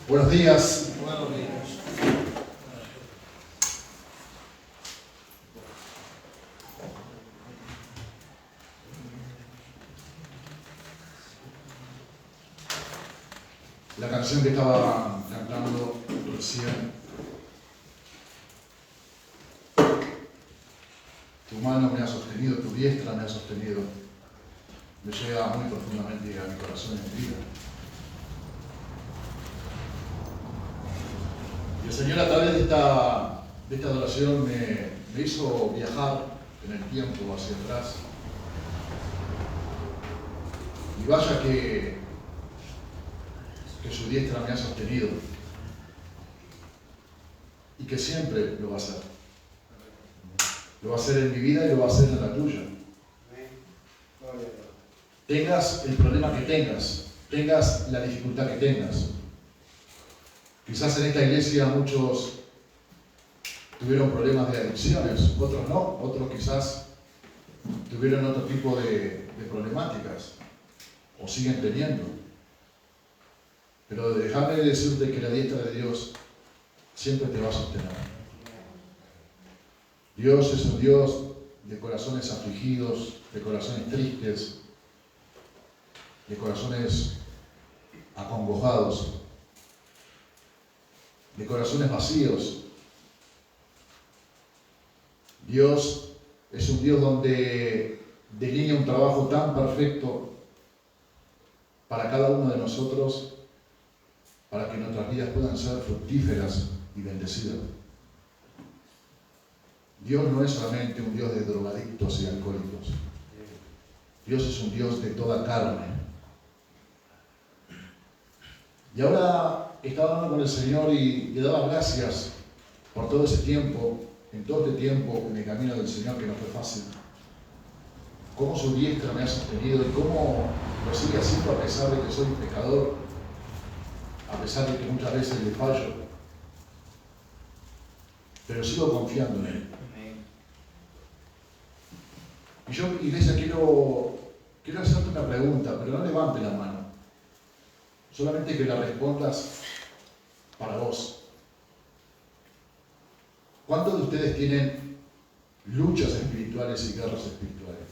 Buenos días. Buenos días. La canción que estaba cantando recién, tu mano me ha sostenido, tu diestra me ha sostenido, me llega muy profundamente a mi corazón y a mi vida. Y el Señor a través de esta adoración me hizo viajar en el tiempo hacia atrás. Y vaya que su diestra me ha sostenido y que siempre lo va a hacer. Lo va a hacer en mi vida y lo va a hacer en la tuya. Tengas el problema que tengas la dificultad que tengas. Quizás en esta iglesia muchos tuvieron problemas de adicciones, otros no, otros quizás tuvieron otro tipo de problemáticas o siguen teniendo. Pero déjame decirte que la diestra de Dios siempre te va a sostener. Dios es un Dios de corazones afligidos, de corazones tristes, de corazones acongojados, de corazones vacíos. Dios es un Dios donde delinea un trabajo tan perfecto para cada uno de nosotros, para que nuestras vidas puedan ser fructíferas y bendecidas. Dios no es solamente un Dios de drogadictos y alcohólicos. Dios es un Dios de toda carne. Y ahora estaba hablando con el Señor y le daba gracias por todo ese tiempo, en todo este tiempo en el camino del Señor, que no fue fácil. Cómo su diestra me ha sostenido y cómo lo sigue haciendo a pesar de que soy un pecador, a pesar de que muchas veces le fallo. Pero sigo confiando en Él. Y yo, iglesia, quiero hacerte una pregunta, pero no levante la mano. Solamente que la respondas para vos. ¿Cuántos de ustedes tienen luchas espirituales y guerras espirituales?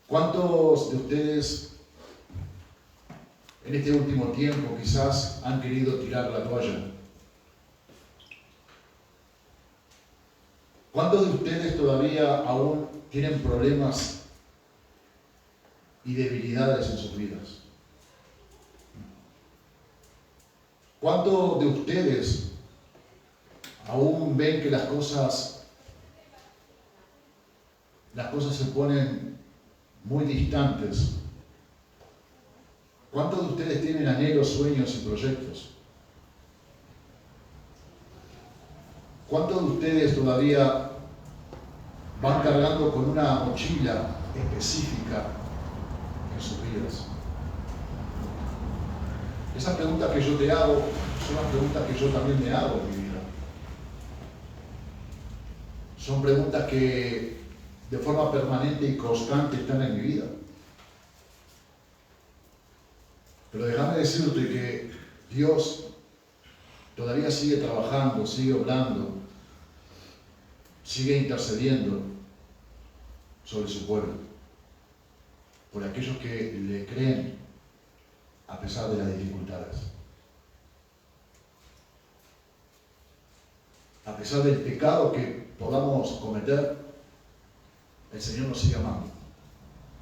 ¿Cuántos de ustedes en este último tiempo quizás han querido tirar la toalla? ¿Cuántos de ustedes todavía aún tienen problemas y debilidades en sus vidas? ¿Cuántos de ustedes aún ven que las cosas se ponen muy distantes? ¿Cuántos de ustedes tienen anhelos, sueños y proyectos? ¿Cuántos de ustedes todavía van cargando con una mochila específica en sus vidas? Esas preguntas que yo te hago son las preguntas que yo también me hago en mi vida. Son preguntas que de forma permanente y constante están en mi vida. Pero déjame decirte que Dios todavía sigue trabajando, sigue obrando, sigue intercediendo sobre su pueblo, por aquellos que le creen a pesar de las dificultades. A pesar del pecado que podamos cometer, el Señor nos sigue amando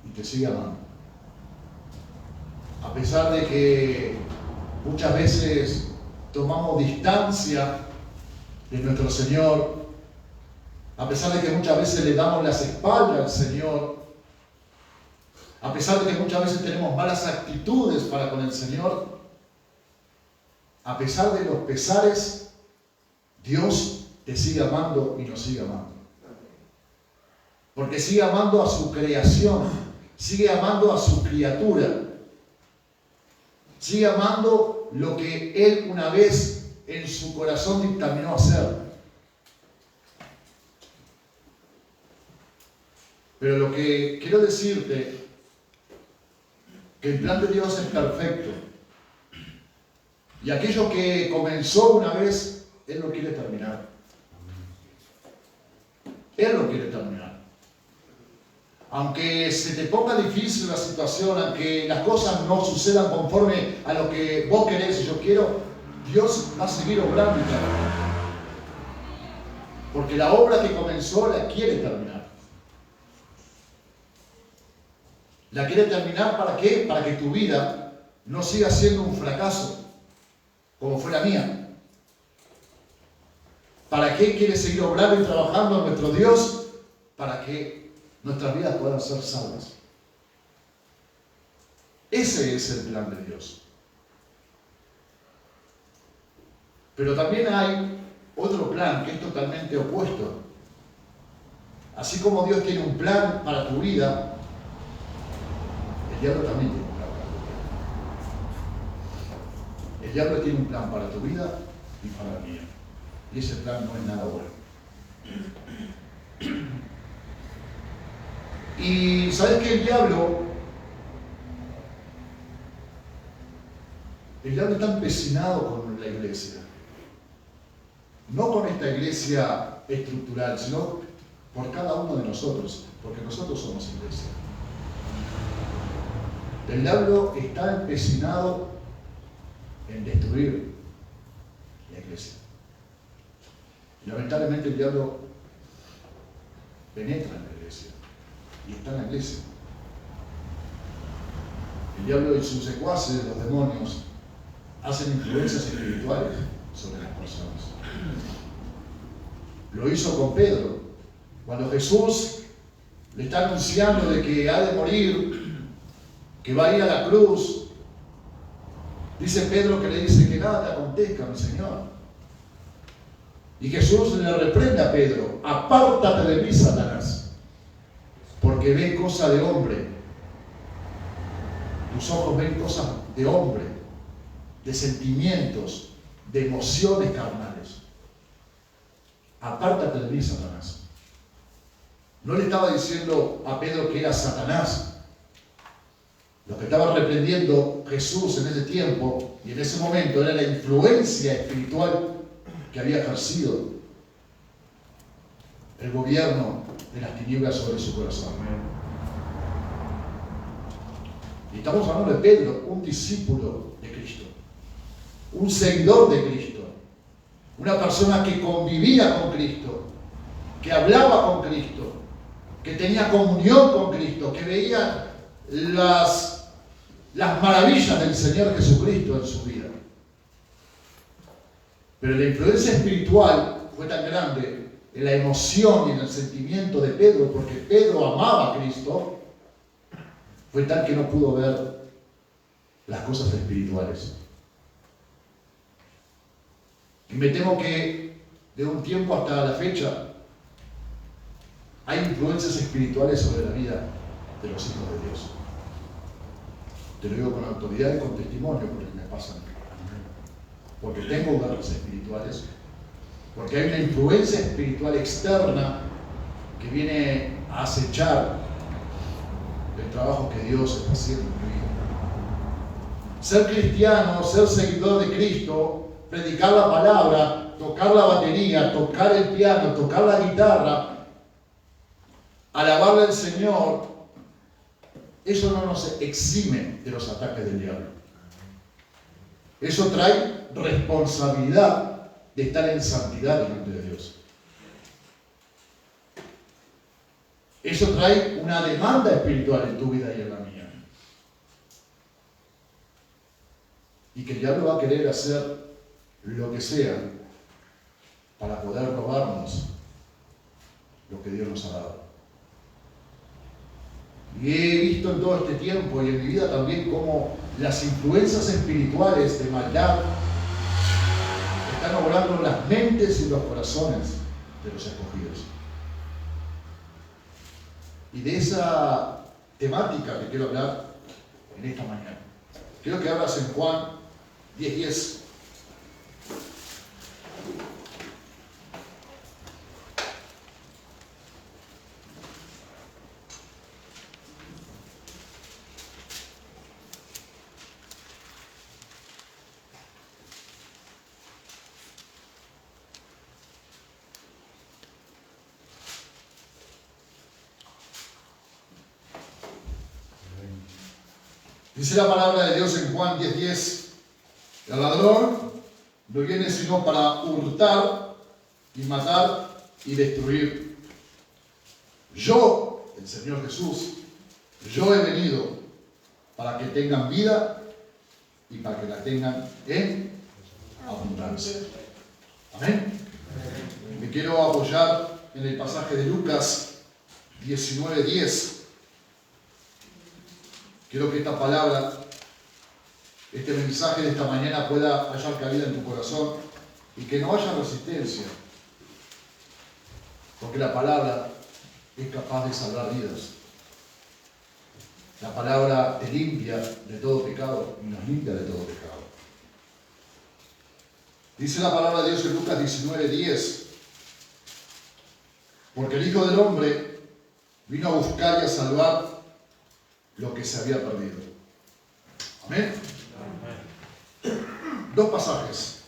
y te sigue amando. A pesar de que muchas veces tomamos distancia de nuestro Señor, a pesar de que muchas veces le damos las espaldas al Señor, a pesar de que muchas veces tenemos malas actitudes para con el Señor, a pesar de los pesares, Dios te sigue amando y nos sigue amando. Porque sigue amando a su creación, sigue amando a su criatura, sigue amando lo que Él una vez en su corazón dictaminó hacer. Pero lo que quiero decirte que el plan de Dios es perfecto. Y aquello que comenzó una vez, Él lo quiere terminar. Él lo quiere terminar. Aunque se te ponga difícil la situación, aunque las cosas no sucedan conforme a lo que vos querés y yo quiero, Dios va a seguir obrando y trabajando. Porque la obra que comenzó la quiere terminar. La quiere terminar ¿para qué? Para que tu vida no siga siendo un fracaso, como fue la mía. ¿Para qué quiere seguir obrando y trabajando nuestro Dios? Para que nuestras vidas puedan ser salvas. Ese es el plan de Dios. Pero también hay otro plan que es totalmente opuesto. Así como Dios tiene un plan para tu vida, el diablo también tiene un plan para tu vida. El diablo tiene un plan para tu vida y para la mía. Y ese plan no es nada bueno. Y ¿sabes qué? El diablo está empecinado con la iglesia. No con esta iglesia estructural, sino por cada uno de nosotros, porque nosotros somos iglesia. El diablo está empecinado en destruir la iglesia. Y lamentablemente el diablo penetra en la iglesia y está en la iglesia. El diablo y sus secuaces, los demonios, hacen influencias espirituales sobre las personas. Lo hizo con Pedro. Cuando Jesús le está anunciando de que ha de morir, que va a ir a la cruz, dice Pedro que le dice que nada te acontezca, mi Señor. Y Jesús le reprende a Pedro: apártate de mí, Satanás, porque ven cosas de hombre. Tus ojos ven cosas de hombre, de sentimientos, de emociones carnales. Apártate de mí, Satanás. No le estaba diciendo a Pedro que era Satanás. Lo que estaba reprendiendo Jesús en ese tiempo y en ese momento era la influencia espiritual que había ejercido el gobierno de las tinieblas sobre su corazón. Y estamos hablando de Pedro, un discípulo de Cristo, un seguidor de Cristo, una persona que convivía con Cristo, que hablaba con Cristo, que tenía comunión con Cristo, que veía las maravillas del Señor Jesucristo en su vida. Pero la influencia espiritual fue tan grande en la emoción y en el sentimiento de Pedro, porque Pedro amaba a Cristo, fue tal que no pudo ver las cosas espirituales. Y me temo que de un tiempo hasta la fecha hay influencias espirituales sobre la vida de los hijos de Dios. Te lo digo con autoridad y con testimonio, porque me pasa a mí. Porque tengo guerras espirituales, porque hay una influencia espiritual externa que viene a acechar el trabajo que Dios está haciendo en mi vida. Ser cristiano, ser seguidor de Cristo, predicar la palabra, tocar la batería, tocar el piano, tocar la guitarra, alabarle al Señor, eso no nos exime de los ataques del diablo. Eso trae responsabilidad de estar en santidad delante de Dios. Eso trae una demanda espiritual en tu vida y en la mía. Y que el diablo va a querer hacer lo que sea para poder robarnos lo que Dios nos ha dado. Y he visto en todo este tiempo y en mi vida también cómo las influencias espirituales de maldad están obrando en las mentes y los corazones de los escogidos. Y de esa temática que quiero hablar en esta mañana. Quiero que abras en Juan 10:10. Dice la palabra de Dios en Juan 10:10. El ladrón no viene sino para hurtar y matar y destruir. Yo, el Señor Jesús, yo he venido para que tengan vida y para que la tengan en abundancia. Amén. Me quiero apoyar en el pasaje de Lucas 19:10. Quiero que esta palabra, este mensaje de esta mañana pueda hallar cabida en tu corazón y que no haya resistencia, porque la palabra es capaz de salvar vidas. La palabra te limpia de todo pecado y nos limpia de todo pecado. Dice la palabra de Dios en Lucas 19:10, porque el Hijo del Hombre vino a buscar y a salvar lo que se había perdido. Amén. Dos pasajes.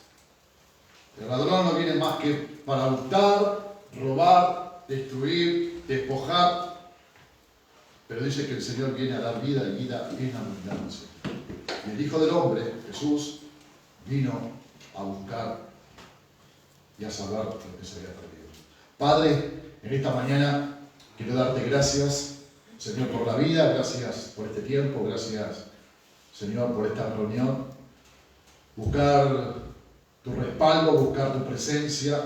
El ladrón no viene más que para hurtar, robar, destruir, despojar, pero dice que el Señor viene a dar vida y vida en abundancia. Y el Hijo del Hombre, Jesús, vino a buscar y a salvar lo que se había perdido. Padre, en esta mañana quiero darte gracias, Señor, por la vida, gracias por este tiempo, gracias, Señor, por esta reunión. Buscar tu respaldo, buscar tu presencia,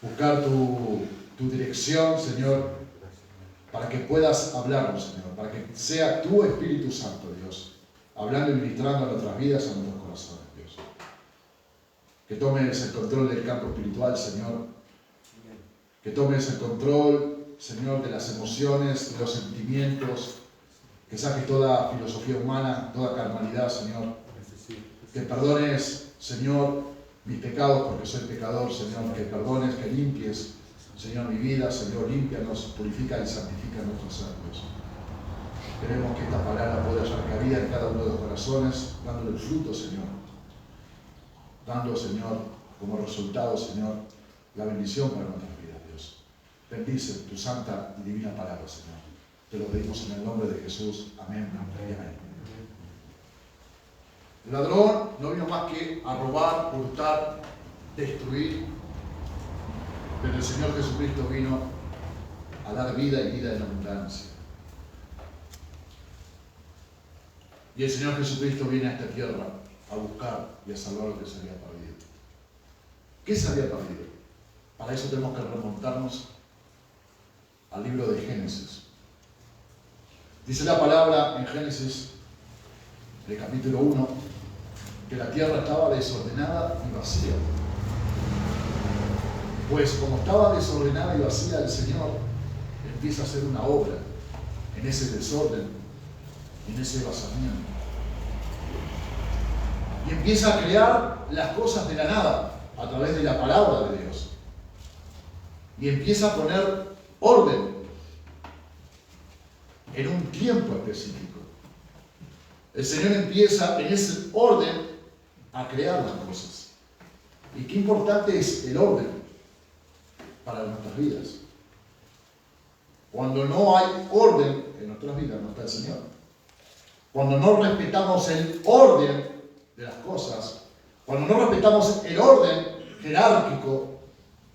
buscar tu dirección, Señor, para que puedas hablarnos, Señor, para que sea tu Espíritu Santo, Dios, hablando y ministrando a nuestras vidas, a nuestros corazones, Dios. Que tomes el control del campo espiritual, Señor. Que tomes el control, Señor, de las emociones, de los sentimientos. Que saques toda filosofía humana, toda carnalidad, Señor. Que perdones, Señor, mis pecados, porque soy pecador, Señor. Que perdones, que limpies, Señor, mi vida, Señor, límpianos, purifica y santifica nuestros ser, Dios. Queremos que esta palabra pueda hallar cabida en cada uno de los corazones, dándole el fruto, Señor. Dando, Señor, como resultado, Señor, la bendición para nuestras vidas, Dios. Bendice tu santa y divina palabra, Señor. Te lo pedimos en el nombre de Jesús. Amén. Amén. El ladrón no vino más que a robar, hurtar, destruir, pero el Señor Jesucristo vino a dar vida y vida en abundancia. Y el Señor Jesucristo viene a esta tierra a buscar y a salvar lo que se había perdido. ¿Qué se había perdido? Para eso tenemos que remontarnos al libro de Génesis. Dice la palabra en Génesis, el capítulo 1, que la tierra estaba desordenada y vacía. Pues como estaba desordenada y vacía, el Señor empieza a hacer una obra en ese desorden, en ese vacíamiento. Y empieza a crear las cosas de la nada a través de la palabra de Dios. Y empieza a poner orden en un tiempo específico. El Señor empieza en ese orden a crear las cosas. Y qué importante es el orden para nuestras vidas. Cuando no hay orden en nuestras vidas, no está el Señor. Cuando no respetamos el orden de las cosas, cuando no respetamos el orden jerárquico,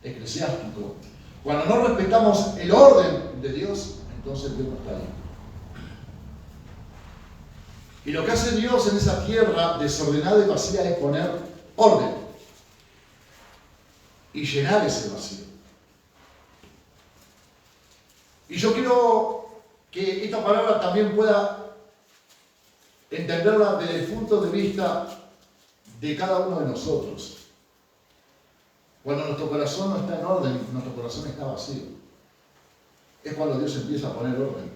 eclesiástico, cuando no respetamos el orden de Dios, entonces Dios no está ahí. Y lo que hace Dios en esa tierra desordenada y vacía es poner orden y llenar ese vacío. Y yo quiero que esta palabra también pueda entenderla desde el punto de vista de cada uno de nosotros. Cuando nuestro corazón no está en orden, nuestro corazón está vacío. Es cuando Dios empieza a poner orden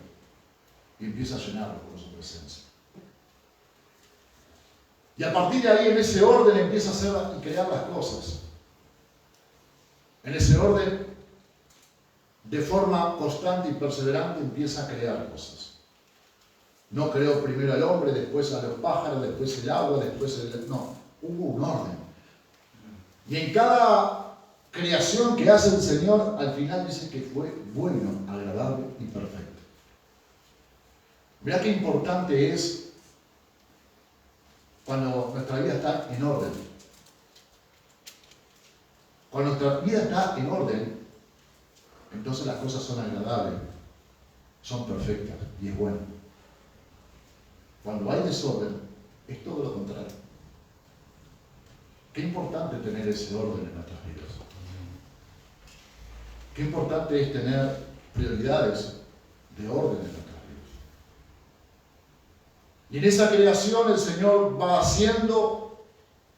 y empieza a llenarlo con su presencia. Y a partir de ahí, en ese orden, empieza a hacer y crear las cosas. En ese orden, de forma constante y perseverante, empieza a crear cosas. No creó primero al hombre, después a los pájaros, después el agua, después el... No, hubo un orden. Y en cada creación que hace el Señor, al final dice que fue bueno, agradable y perfecto. Mirá qué importante es cuando nuestra vida está en orden. Cuando nuestra vida está en orden, entonces las cosas son agradables, son perfectas y es bueno. Cuando hay desorden, es todo lo contrario. Qué importante tener ese orden en nuestras vidas. Qué importante es tener prioridades de orden en nuestras vidas. Y en esa creación el Señor va haciendo,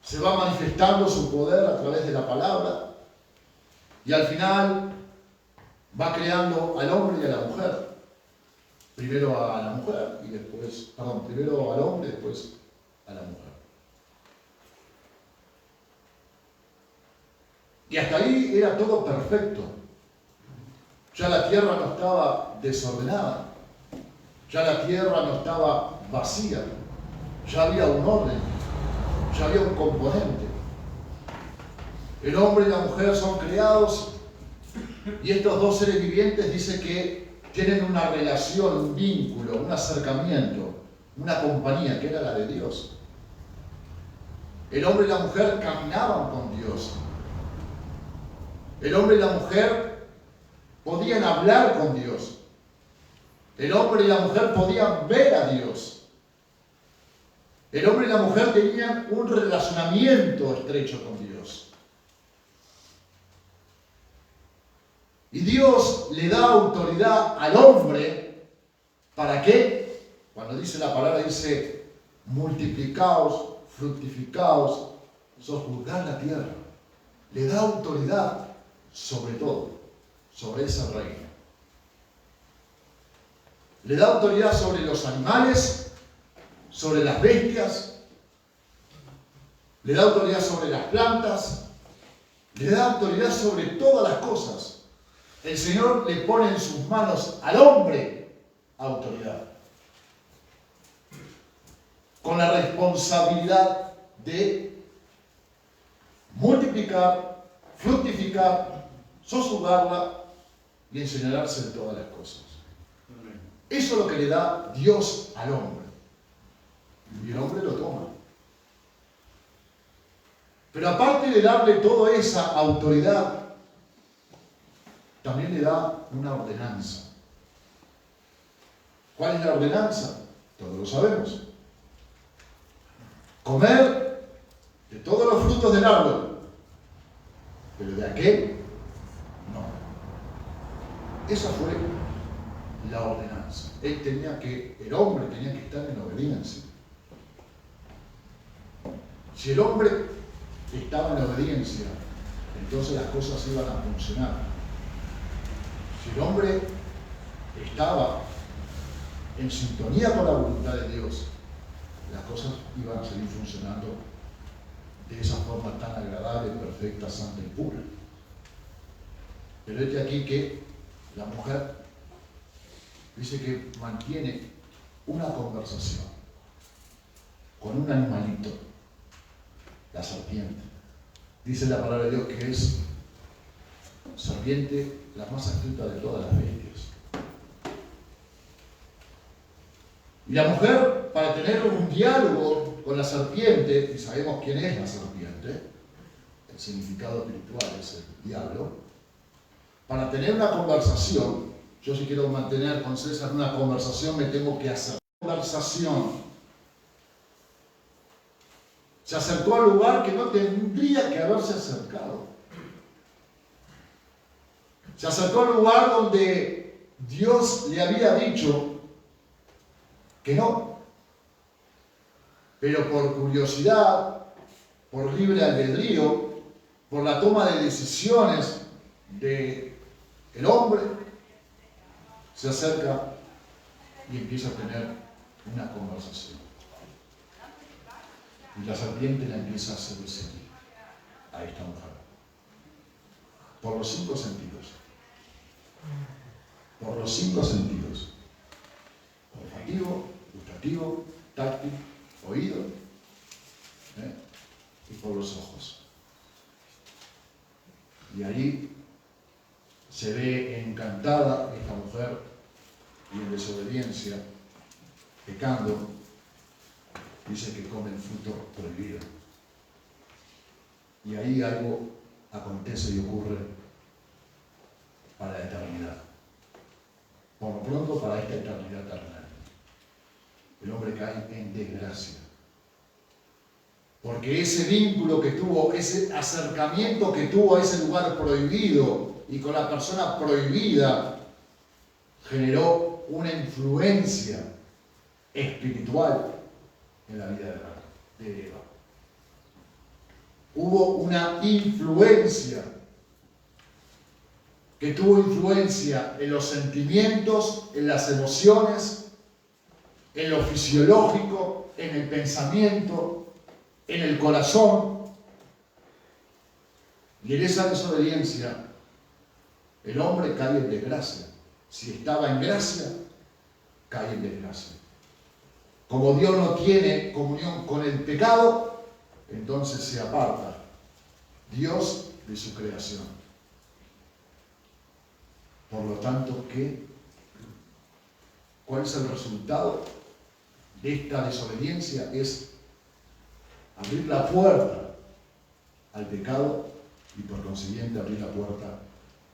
se va manifestando su poder a través de la palabra, y al final va creando al hombre y a la mujer. Primero a la mujer y después, primero al hombre y después a la mujer. Y hasta ahí era todo perfecto. Ya la tierra no estaba desordenada, ya la tierra no estaba vacía, ya había un orden, ya había un componente. El hombre y la mujer son creados y estos dos seres vivientes dice que tienen una relación, un vínculo, un acercamiento, una compañía que era la de Dios. El hombre y la mujer caminaban con Dios. El hombre y la mujer podían hablar con Dios. El hombre y la mujer podían ver a Dios. El hombre y la mujer tenían un relacionamiento estrecho con Dios. Y Dios le da autoridad al hombre, ¿para qué? Cuando dice la palabra, dice, multiplicaos, fructificaos, sojuzgad la tierra. Le da autoridad sobre todo, sobre ese reino. Le da autoridad sobre los animales, sobre las bestias, le da autoridad sobre las plantas, le da autoridad sobre todas las cosas. El Señor le pone en sus manos al hombre autoridad, con la responsabilidad de multiplicar, fructificar, sojuzgarla y enseñarse de todas las cosas. Eso es lo que le da Dios al hombre. Y el hombre lo toma. Pero aparte de darle toda esa autoridad, también le da una ordenanza. ¿Cuál es la ordenanza? Todos lo sabemos. Comer de todos los frutos del árbol, pero de aquel no. Esa fue la ordenanza. El hombre tenía que estar en obediencia. Si el hombre estaba en obediencia, entonces las cosas iban a funcionar. Si el hombre estaba en sintonía con la voluntad de Dios, las cosas iban a seguir funcionando de esa forma tan agradable, perfecta, santa y pura. Pero es aquí que la mujer dice que mantiene una conversación con un animalito, la serpiente. Dice la palabra de Dios que es serpiente la más astuta de todas las bestias. Y la mujer, para tener un diálogo con la serpiente, y sabemos quién es la serpiente, el significado espiritual es el diablo, para tener una conversación, yo si quiero mantener con César una conversación, me tengo que hacer conversación. Se acercó al lugar que no tendría que haberse acercado. Se acercó al lugar donde Dios le había dicho que no. Pero por curiosidad, por libre albedrío, por la toma de decisiones del hombre, se acerca y empieza a tener una conversación. Y la serpiente la empieza a seducir a esta mujer. Por los 5 sentidos. Por los 5 sentidos. Olfativo, gustativo, táctil, oído, y por los ojos. Y ahí se ve encantada esta mujer y en desobediencia, pecando, dice que come el fruto prohibido. Y ahí algo acontece y ocurre para la eternidad. Por lo pronto, para esta eternidad terrenal. El hombre cae en desgracia. Porque ese vínculo que tuvo, ese acercamiento que tuvo a ese lugar prohibido y con la persona prohibida, generó una influencia espiritual en la vida de Eva. Hubo una influencia que tuvo influencia en los sentimientos, en las emociones, en lo fisiológico, en el pensamiento, en el corazón. Y en esa desobediencia, el hombre cae en desgracia. Si estaba en gracia, cae en desgracia. Como Dios no tiene comunión con el pecado, entonces se aparta Dios de su creación. Por lo tanto, ¿cuál es el resultado de esta desobediencia? Es abrir la puerta al pecado y por consiguiente abrir la puerta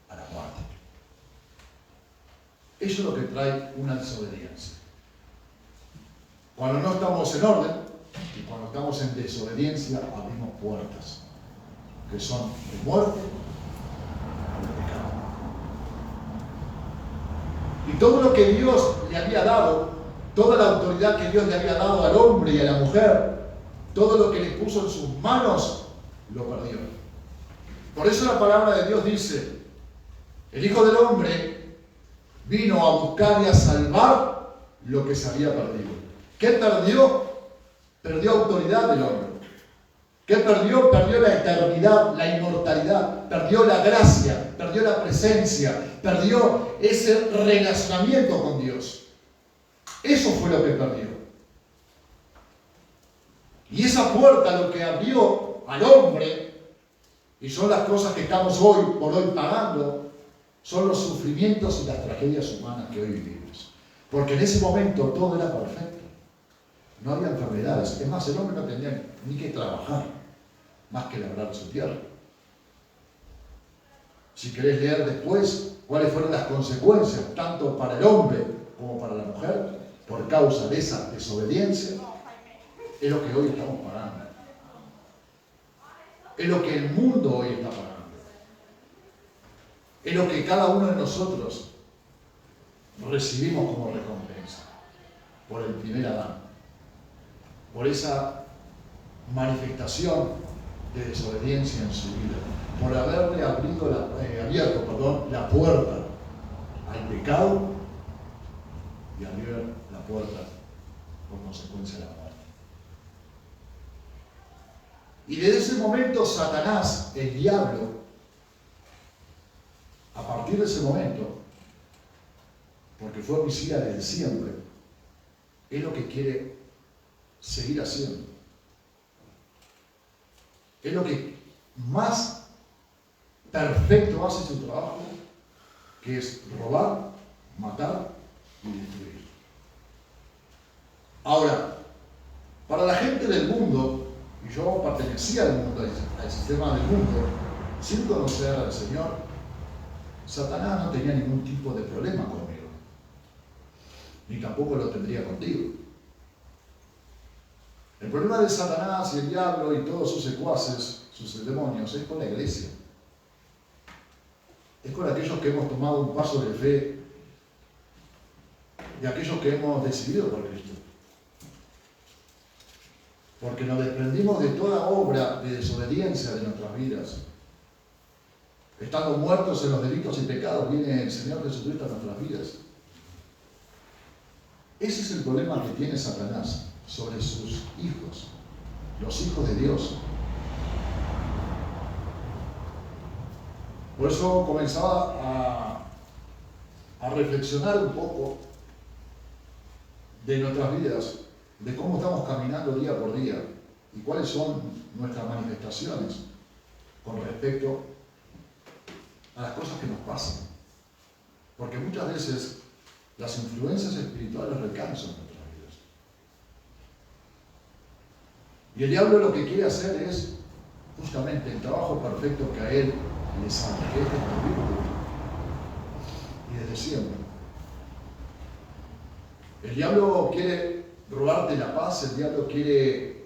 a la muerte. Eso es lo que trae una desobediencia. Cuando no estamos en orden y cuando estamos en desobediencia, abrimos puertas que son de muerte o de pecado. Y todo lo que Dios le había dado, toda la autoridad que Dios le había dado al hombre y a la mujer, todo lo que le puso en sus manos, lo perdió. Por eso la palabra de Dios dice, el Hijo del Hombre vino a buscar y a salvar lo que se había perdido. ¿Qué perdió? Perdió autoridad del hombre. ¿Qué perdió? Perdió la eternidad, la inmortalidad, perdió la gracia, perdió la presencia, perdió ese relacionamiento con Dios. Eso fue lo que perdió. Y esa puerta lo que abrió al hombre, y son las cosas que estamos hoy por hoy pagando, son los sufrimientos y las tragedias humanas que hoy vivimos. Porque en ese momento todo era perfecto. No había enfermedades. Es más, el hombre no tenía ni que trabajar, más que labrar su tierra. Si querés leer después cuáles fueron las consecuencias, tanto para el hombre como para la mujer, por causa de esa desobediencia, es lo que hoy estamos pagando. Es lo que el mundo hoy está pagando. Es lo que cada uno de nosotros recibimos como recompensa por el primer Adán, por esa manifestación de desobediencia en su vida, por haberle abierto la puerta al pecado y abrir la puerta por consecuencia de la muerte. Y desde ese momento Satanás, el diablo, a partir de ese momento, porque fue homicida desde siempre, es lo que quiere seguir haciendo. Es lo que más perfecto hace su trabajo, que es robar, matar y destruir. Ahora, para la gente del mundo, y yo pertenecía al mundo, al sistema del mundo, sin conocer al Señor, Satanás no tenía ningún tipo de problema conmigo, ni tampoco lo tendría contigo. El problema de Satanás y el diablo y todos sus secuaces, sus demonios, es con la iglesia. Es con aquellos que hemos tomado un paso de fe y aquellos que hemos decidido por Cristo. Porque nos desprendimos de toda obra de desobediencia de nuestras vidas. Estando muertos en los delitos y pecados, viene el Señor Jesucristo a nuestras vidas. Ese es el problema que tiene Satanás sobre sus hijos, los hijos de Dios. Por eso comenzaba a reflexionar un poco de nuestras vidas, de cómo estamos caminando día por día y cuáles son nuestras manifestaciones con respecto a las cosas que nos pasan. Porque muchas veces las influencias espirituales recaen sobre nuestras vidas. Y el diablo lo que quiere hacer es justamente el trabajo perfecto que a él le sale, que es destruirte. Y desde siempre. El diablo quiere robarte la paz, el diablo quiere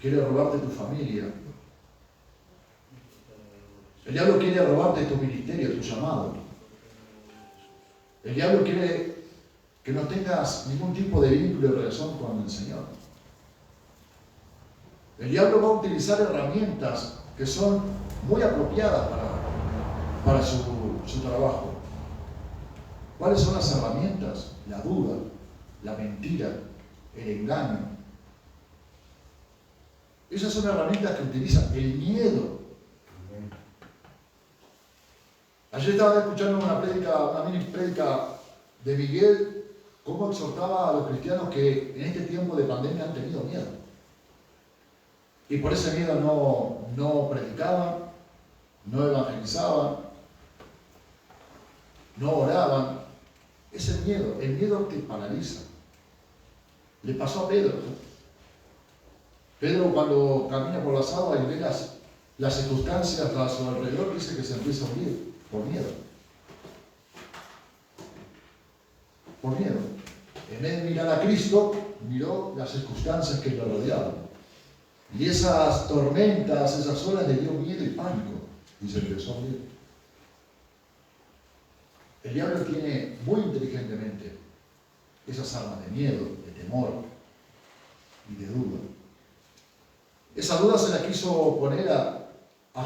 robarte tu familia. El diablo quiere robarte tu ministerio, tu llamado. El diablo quiere que no tengas ningún tipo de vínculo y relación con el Señor. El diablo va a utilizar herramientas que son muy apropiadas para su trabajo. ¿Cuáles son las herramientas? La duda, la mentira, el engaño. Esas son herramientas que utiliza el miedo. Ayer estaba escuchando una mini prédica de Miguel, cómo exhortaba a los cristianos que en este tiempo de pandemia han tenido miedo. Y por ese miedo no predicaban, no evangelizaban, no oraban. Es el miedo te paraliza. Le pasó a Pedro. Pedro, cuando camina por las aguas y ve las circunstancias a su alrededor, dice que se empieza a hundir por miedo. Por miedo. En vez de mirar a Cristo, miró las circunstancias que lo rodeaban. Y esas tormentas, esas olas le dio miedo y pánico. Y se empezó a hundir. El diablo tiene muy inteligentemente esas armas de miedo, de temor y de duda. Esa duda se la quiso poner a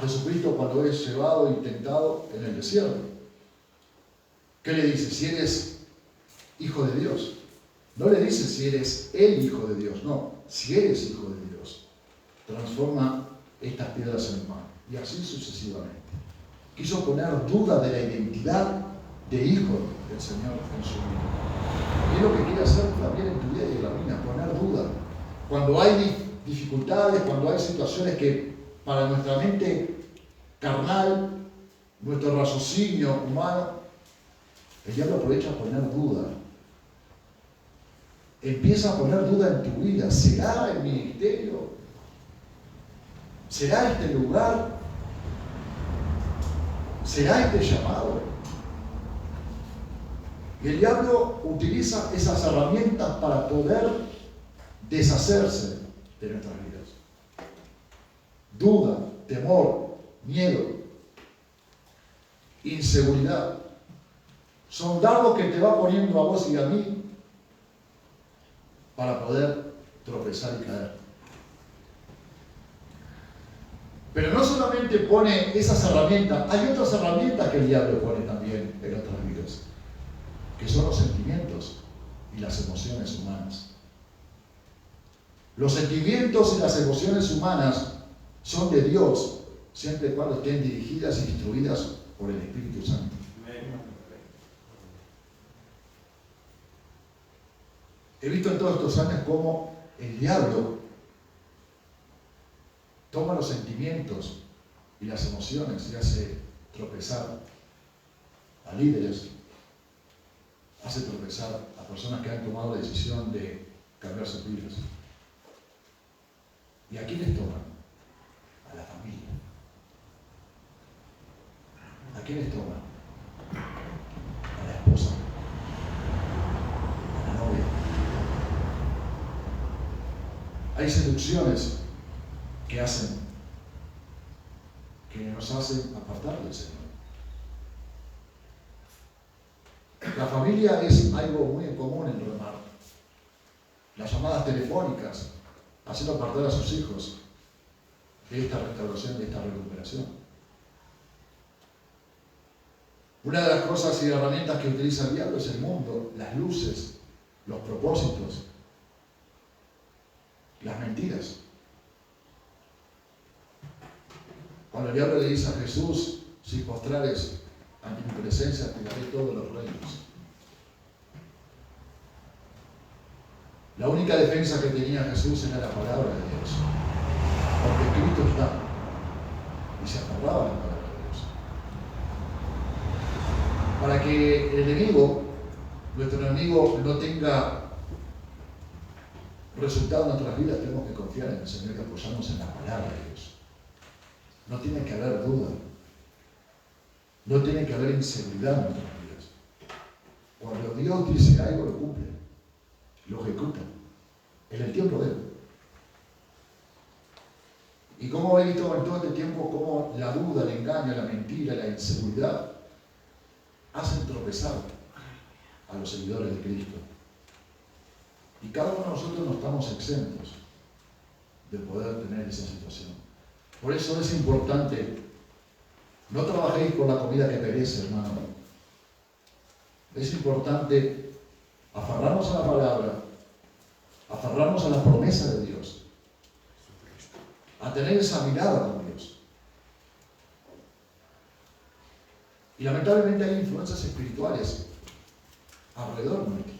Jesucristo cuando es llevado y tentado en el desierto. ¿Qué le dice? Si eres hijo de Dios. No le dice si eres el hijo de Dios, no. Si eres hijo de Dios, transforma estas piedras en pan. Y así sucesivamente. Quiso poner duda de la identidad de hijo del Señor en su vida. Y es lo que quiere hacer también en tu vida y en la mía, poner duda. Cuando hay dificultades, cuando hay situaciones que para nuestra mente carnal, nuestro raciocinio humano, el diablo aprovecha a poner duda. Empieza a poner duda en tu vida. ¿Será el ministerio? ¿Será este lugar? ¿Será este llamado? Y el diablo utiliza esas herramientas para poder deshacerse de nuestras vidas. Duda, temor, miedo, inseguridad. Son dardos que te va poniendo a vos y a mí para poder tropezar y caer. Pero no solamente pone esas herramientas, hay otras herramientas que el diablo pone también en otras vidas, que son los sentimientos y las emociones humanas. Los sentimientos y las emociones humanas son de Dios, siempre y cuando estén dirigidas y instruidas por el Espíritu Santo. He visto en todos estos años cómo el diablo toma los sentimientos y las emociones y hace tropezar a líderes, hace tropezar a personas que han tomado la decisión de cambiar sus vidas. ¿Y a quiénes toman? A la familia. ¿A quiénes toman? A la esposa, a la novia. Hay seducciones que nos hacen apartar del Señor. La familia es algo muy común en Romar. Las llamadas telefónicas, haciendo apartar a sus hijos de esta restauración, de esta recuperación. Una de las cosas y herramientas que utiliza el diablo es el mundo, las luces, los propósitos, las mentiras. Cuando el diablo le dice a Jesús, si postrares ante mi presencia, te daré todos los reinos. La única defensa que tenía Jesús era la palabra de Dios, porque Cristo está y se aferraba a la palabra de Dios. Para que el enemigo, nuestro enemigo, no tenga resultado en nuestras vidas, tenemos que confiar en el Señor y apoyarnos en la palabra de Dios. No tiene que haber duda. No tiene que haber inseguridad en nuestras vidas. Cuando Dios dice algo, lo cumple. Lo ejecuta. En el tiempo de Él. Y como he visto en todo este tiempo cómo la duda, el engaño, la mentira, la inseguridad hacen tropezar a los seguidores de Cristo. Y cada uno de nosotros no estamos exentos de poder tener esa situación. Por eso es importante, no trabajéis por la comida que perece, hermano. Es importante aferrarnos a la palabra, aferrarnos a la promesa de Dios, a tener esa mirada con Dios. Y lamentablemente hay influencias espirituales alrededor nuestro.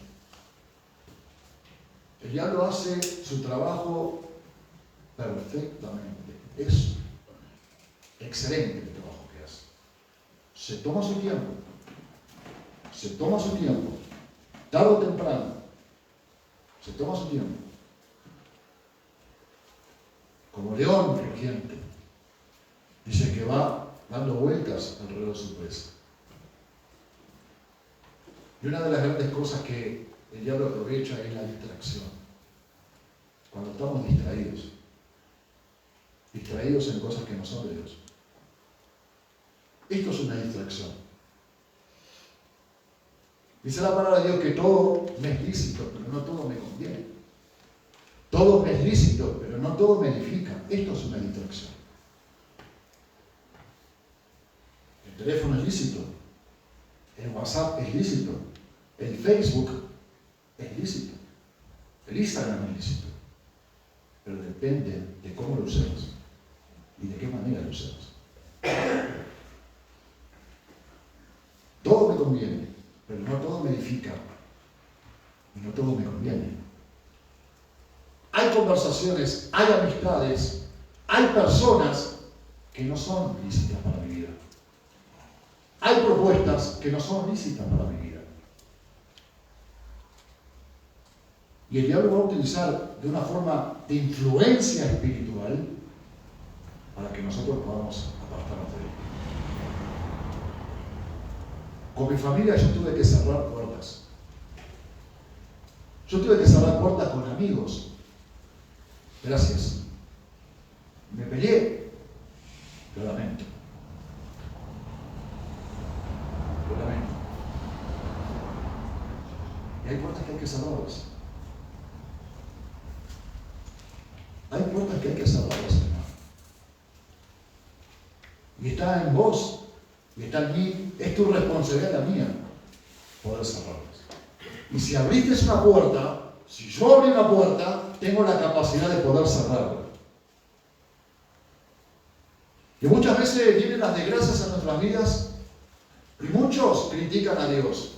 El diablo hace su trabajo perfectamente. Es excelente el trabajo que hace. Se toma su tiempo. Se toma su tiempo. Tarde o temprano. Se toma su tiempo. Como león rugiente. Dice que va dando vueltas alrededor de su presa. Y una de las grandes cosas que el diablo aprovecha es la distracción. Cuando estamos distraídos. Distraídos en cosas que no son de Dios. Esto es una distracción. Dice la palabra de Dios que todo me es lícito, pero no todo me conviene. Todo me es lícito, pero no todo me edifica. Esto es una distracción. El teléfono es lícito. El WhatsApp es lícito. El Facebook es lícito. El Instagram es lícito. Pero depende de cómo lo usemos y de qué manera lo usemos. Todo me conviene, pero no todo me edifica. Y no todo me conviene. Hay conversaciones, hay amistades, hay personas que no son lícitas para mi vida. Hay propuestas que no son lícitas para mi vida. Y el diablo va a utilizar de una forma de influencia espiritual para que nosotros podamos apartarnos de él. Con mi familia yo tuve que cerrar puertas. Yo tuve que cerrar puertas con amigos. Gracias. Me peleé. Lo lamento. Lo lamento. Y hay puertas que hay que cerrarlas. Hay puertas que hay que cerrarlas, hermano. Y está en vos, y está en mí, es tu responsabilidad, la mía, poder cerrarlas. Y si abriste una puerta, si yo abrí una puerta, tengo la capacidad de poder cerrarla. Y muchas veces vienen las desgracias a nuestras vidas y muchos critican a Dios.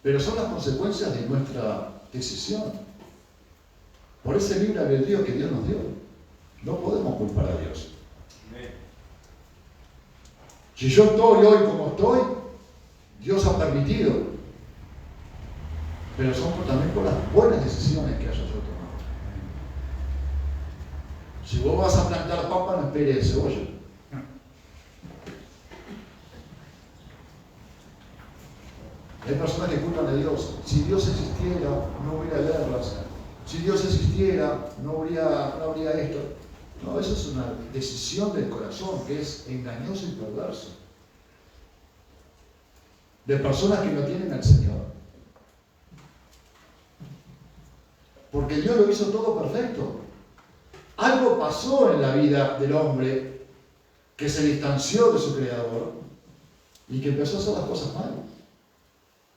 Pero son las consecuencias de nuestra decisión. Por ese libre albedrío que Dios nos dio. No podemos culpar a Dios. Si yo estoy hoy como estoy, Dios ha permitido. Pero son también por las buenas decisiones que haya yo tomado. Si vos vas a plantar papa, no esperes cebolla. Hay personas que culpan a Dios. Si Dios existiera, no hubiera guerras. Si Dios existiera, no habría esto. No, eso es una decisión del corazón que es engañoso y perverso. De personas que no tienen al Señor. Porque Dios lo hizo todo perfecto. Algo pasó en la vida del hombre que se distanció de su Creador y que empezó a hacer las cosas mal.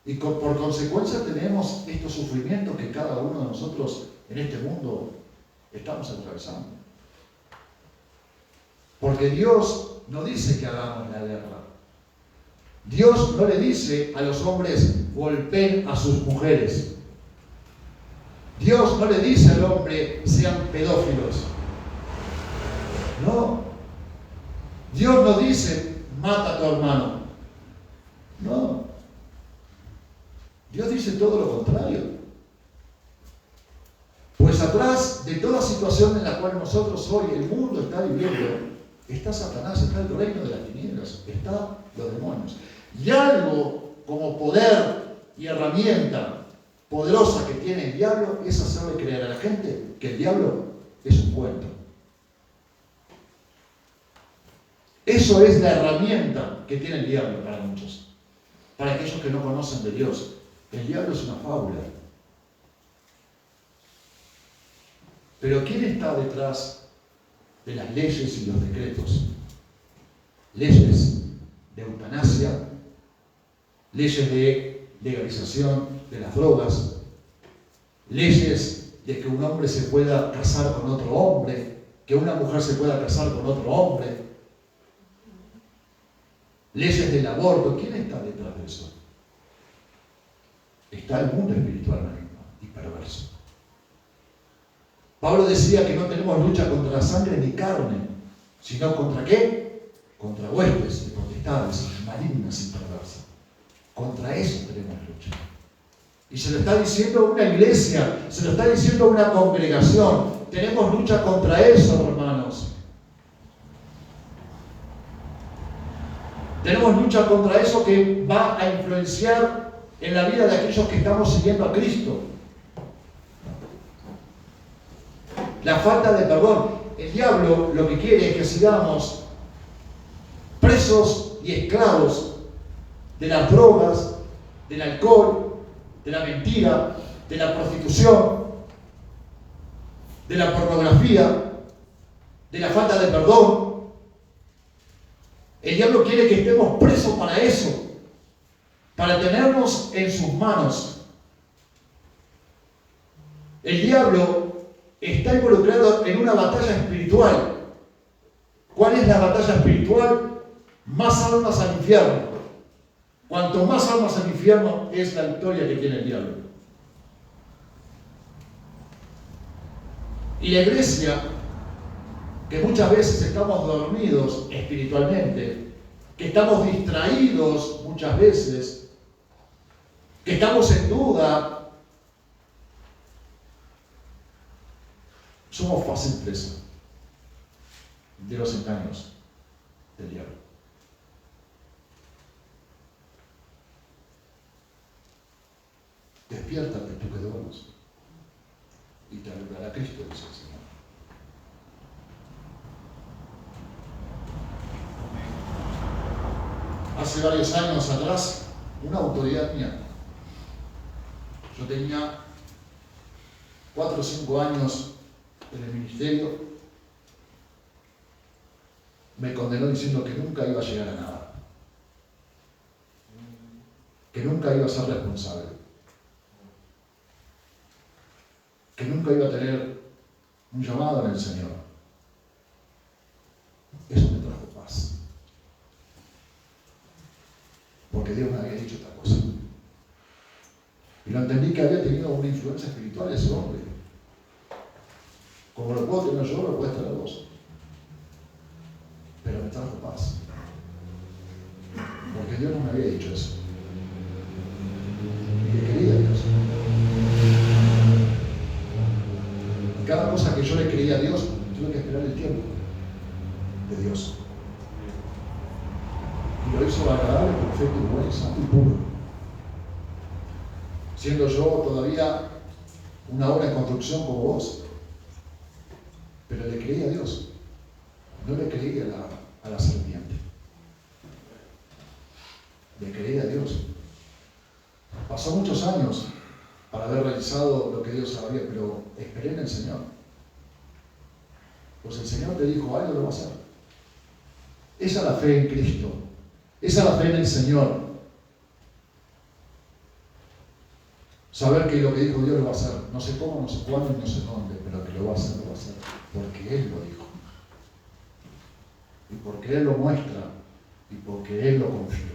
Y por consecuencia tenemos estos sufrimientos que cada uno de nosotros en este mundo estamos atravesando. Porque Dios no dice que hagamos la guerra. Dios no le dice a los hombres golpeen a sus mujeres. Dios no le dice al hombre sean pedófilos. No. Dios no dice mata a tu hermano. No. Dios dice todo lo contrario. atrás de toda situación en la cual nosotros hoy, el mundo está viviendo, está Satanás, está el reino de las tinieblas, están los demonios. Y algo como poder y herramienta poderosa que tiene el diablo es hacerle creer a la gente que el diablo es un cuento. Eso es la herramienta que tiene el diablo para muchos. Para aquellos que no conocen de Dios, el diablo es una fábula. Pero ¿quién está detrás de las leyes y los decretos? Leyes de eutanasia, leyes de legalización de las drogas, leyes de que un hombre se pueda casar con otro hombre, que una mujer se pueda casar con otro hombre, leyes del aborto. ¿Quién está detrás de eso? Está el mundo espiritual maligno y perverso. Pablo decía que no tenemos lucha contra la sangre ni carne, sino contra ¿qué? Contra huestes y potestades malignas y perversas. Contra eso tenemos lucha. Y se lo está diciendo a una iglesia, se lo está diciendo a una congregación. Tenemos lucha contra eso, hermanos. Tenemos lucha contra eso que va a influenciar en la vida de aquellos que estamos siguiendo a Cristo. La falta de perdón. El diablo lo que quiere es que sigamos presos y esclavos de las drogas, del alcohol, de la mentira, de la prostitución, de la pornografía, de la falta de perdón. El diablo quiere que estemos presos para eso, para tenernos en sus manos. El diablo está involucrado en una batalla espiritual. ¿Cuál es la batalla espiritual? Más almas al infierno. Cuanto más almas al infierno es la victoria que tiene el diablo. Y la iglesia, que muchas veces estamos dormidos espiritualmente, que estamos distraídos muchas veces, que estamos en duda, somos fácil presa de los engaños del diablo. Despiértate tú que duermes y te alumbrará Cristo, dice el Señor. Hace varios años atrás, una autoridad mía, yo tenía 4 o 5 años en el ministerio, me condenó diciendo que nunca iba a llegar a nada, que nunca iba a ser responsable, que nunca iba a tener un llamado en el Señor. Eso me trajo paz, porque Dios me había dicho esta cosa. Y lo entendí que había tenido una influencia espiritual ese hombre. Como lo puedo tener yo, lo puedes tener vos. Pero me trajo paz. Porque Dios no me había dicho eso. Y le quería a Dios. Y cada cosa que yo le creía a Dios, tuve que esperar el tiempo de Dios. Y lo hizo agradable, perfecto, bueno, santo y puro. Siendo yo todavía una obra en construcción como vos. Pero le creí a Dios, no le creí a la serpiente. Le creí a Dios. Pasó muchos años para haber realizado lo que Dios sabía, pero esperé en el Señor. Pues el Señor te dijo, algo lo va a hacer. Esa es la fe en Cristo. Esa es la fe en el Señor. Saber que lo que dijo Dios lo va a hacer. No sé cómo, no sé cuándo, no sé dónde, pero que lo va a hacer, lo va a hacer. Porque Él lo dijo. Y porque Él lo muestra. Y porque Él lo confirma.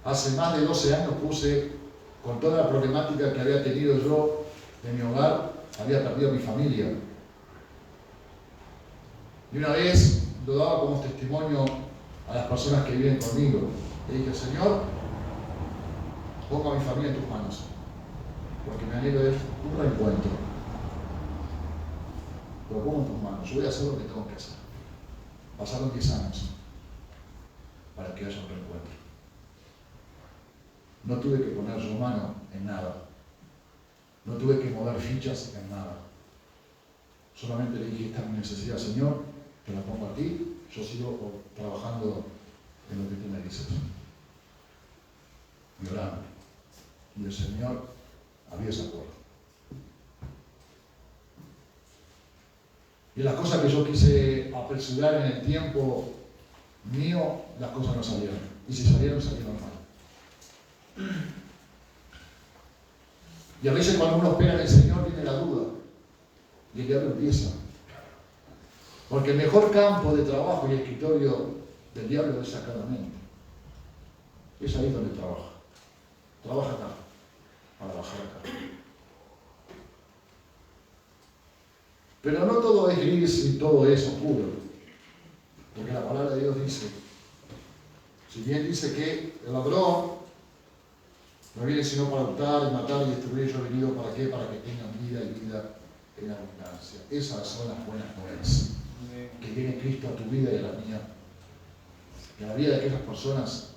Hace más de 12 años puse, con toda la problemática que había tenido yo en mi hogar, había perdido a mi familia. Y una vez lo daba como testimonio a las personas que viven conmigo. Le dije, Señor, pongo a mi familia en tus manos. porque mi anhelo es un reencuentro. Lo pongo en tus manos, yo voy a hacer lo que tengo que hacer. Pasaron 10 años para que haya un reencuentro. No tuve que poner yo mano en nada. No tuve que mover fichas en nada. Solamente le dije, esta es mi necesidad, Señor, te la pongo a ti, yo sigo trabajando en lo que tú me dices. Y orando. Y el Señor abrió esa puerta. Y las cosas que yo quise apresurar en el tiempo mío, las cosas no salieron. Y si salieron, salieron mal. Y a veces cuando uno espera en el Señor viene la duda. Y el diablo empieza. Porque el mejor campo de trabajo y escritorio del diablo es acá la mente. Es ahí donde trabaja. Trabaja acá, para bajar acá. Pero no todo es gris y todo es oscuro. Porque la palabra de Dios dice, si bien dice que el ladrón no viene sino para hurtar y matar y destruir, yo he venido para qué, para que tengan vida y vida en abundancia. Esas son las buenas nuevas. Que viene Cristo a tu vida y a la mía. Y a la vida de aquellas personas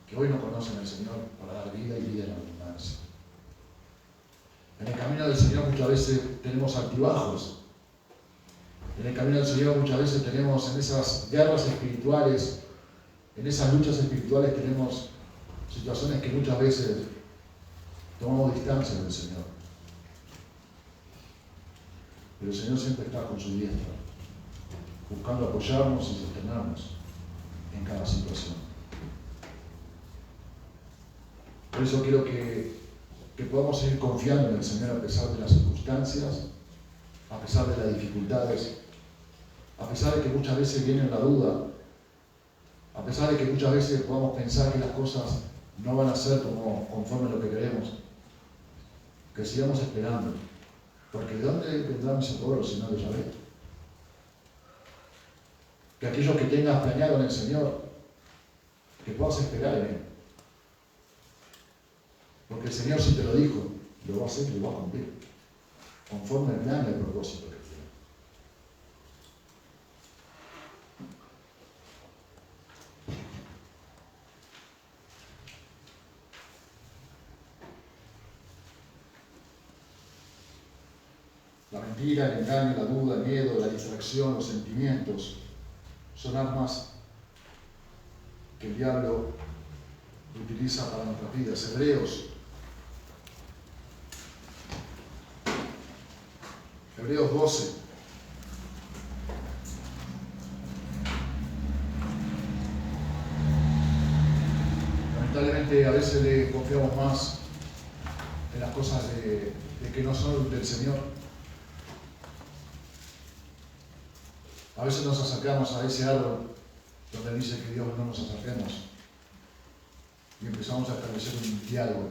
que hoy no conocen al Señor para dar vida y vida en abundancia. En el camino del Señor muchas veces tenemos altibajos. En el camino del Señor muchas veces tenemos en esas guerras espirituales, en esas luchas espirituales tenemos situaciones que muchas veces tomamos distancia del Señor. Pero el Señor siempre está con su diestra, buscando apoyarnos y sostenernos en cada situación. Por eso quiero que podamos seguir confiando en el Señor a pesar de las circunstancias, a pesar de las dificultades, a pesar de que muchas veces viene la duda, a pesar de que muchas veces podamos pensar que las cosas no van a ser conforme a lo que queremos, que sigamos esperando, porque ¿de dónde vendrá mi socorro si no de Yahvé? Que aquellos que tengas planeado en el Señor, que puedas esperar en Él. Porque el Señor si te lo dijo, lo va a hacer y lo va a cumplir, conforme al plan y al propósito que tiene. La mentira, el engaño, la duda, el miedo, la distracción, los sentimientos son armas que el diablo utiliza para nuestras vidas. Hebreos 12. Lamentablemente a veces le confiamos más en las cosas de que no son del Señor. A veces nos acercamos a ese árbol donde dice que Dios no nos acerquemos y empezamos a establecer un diálogo.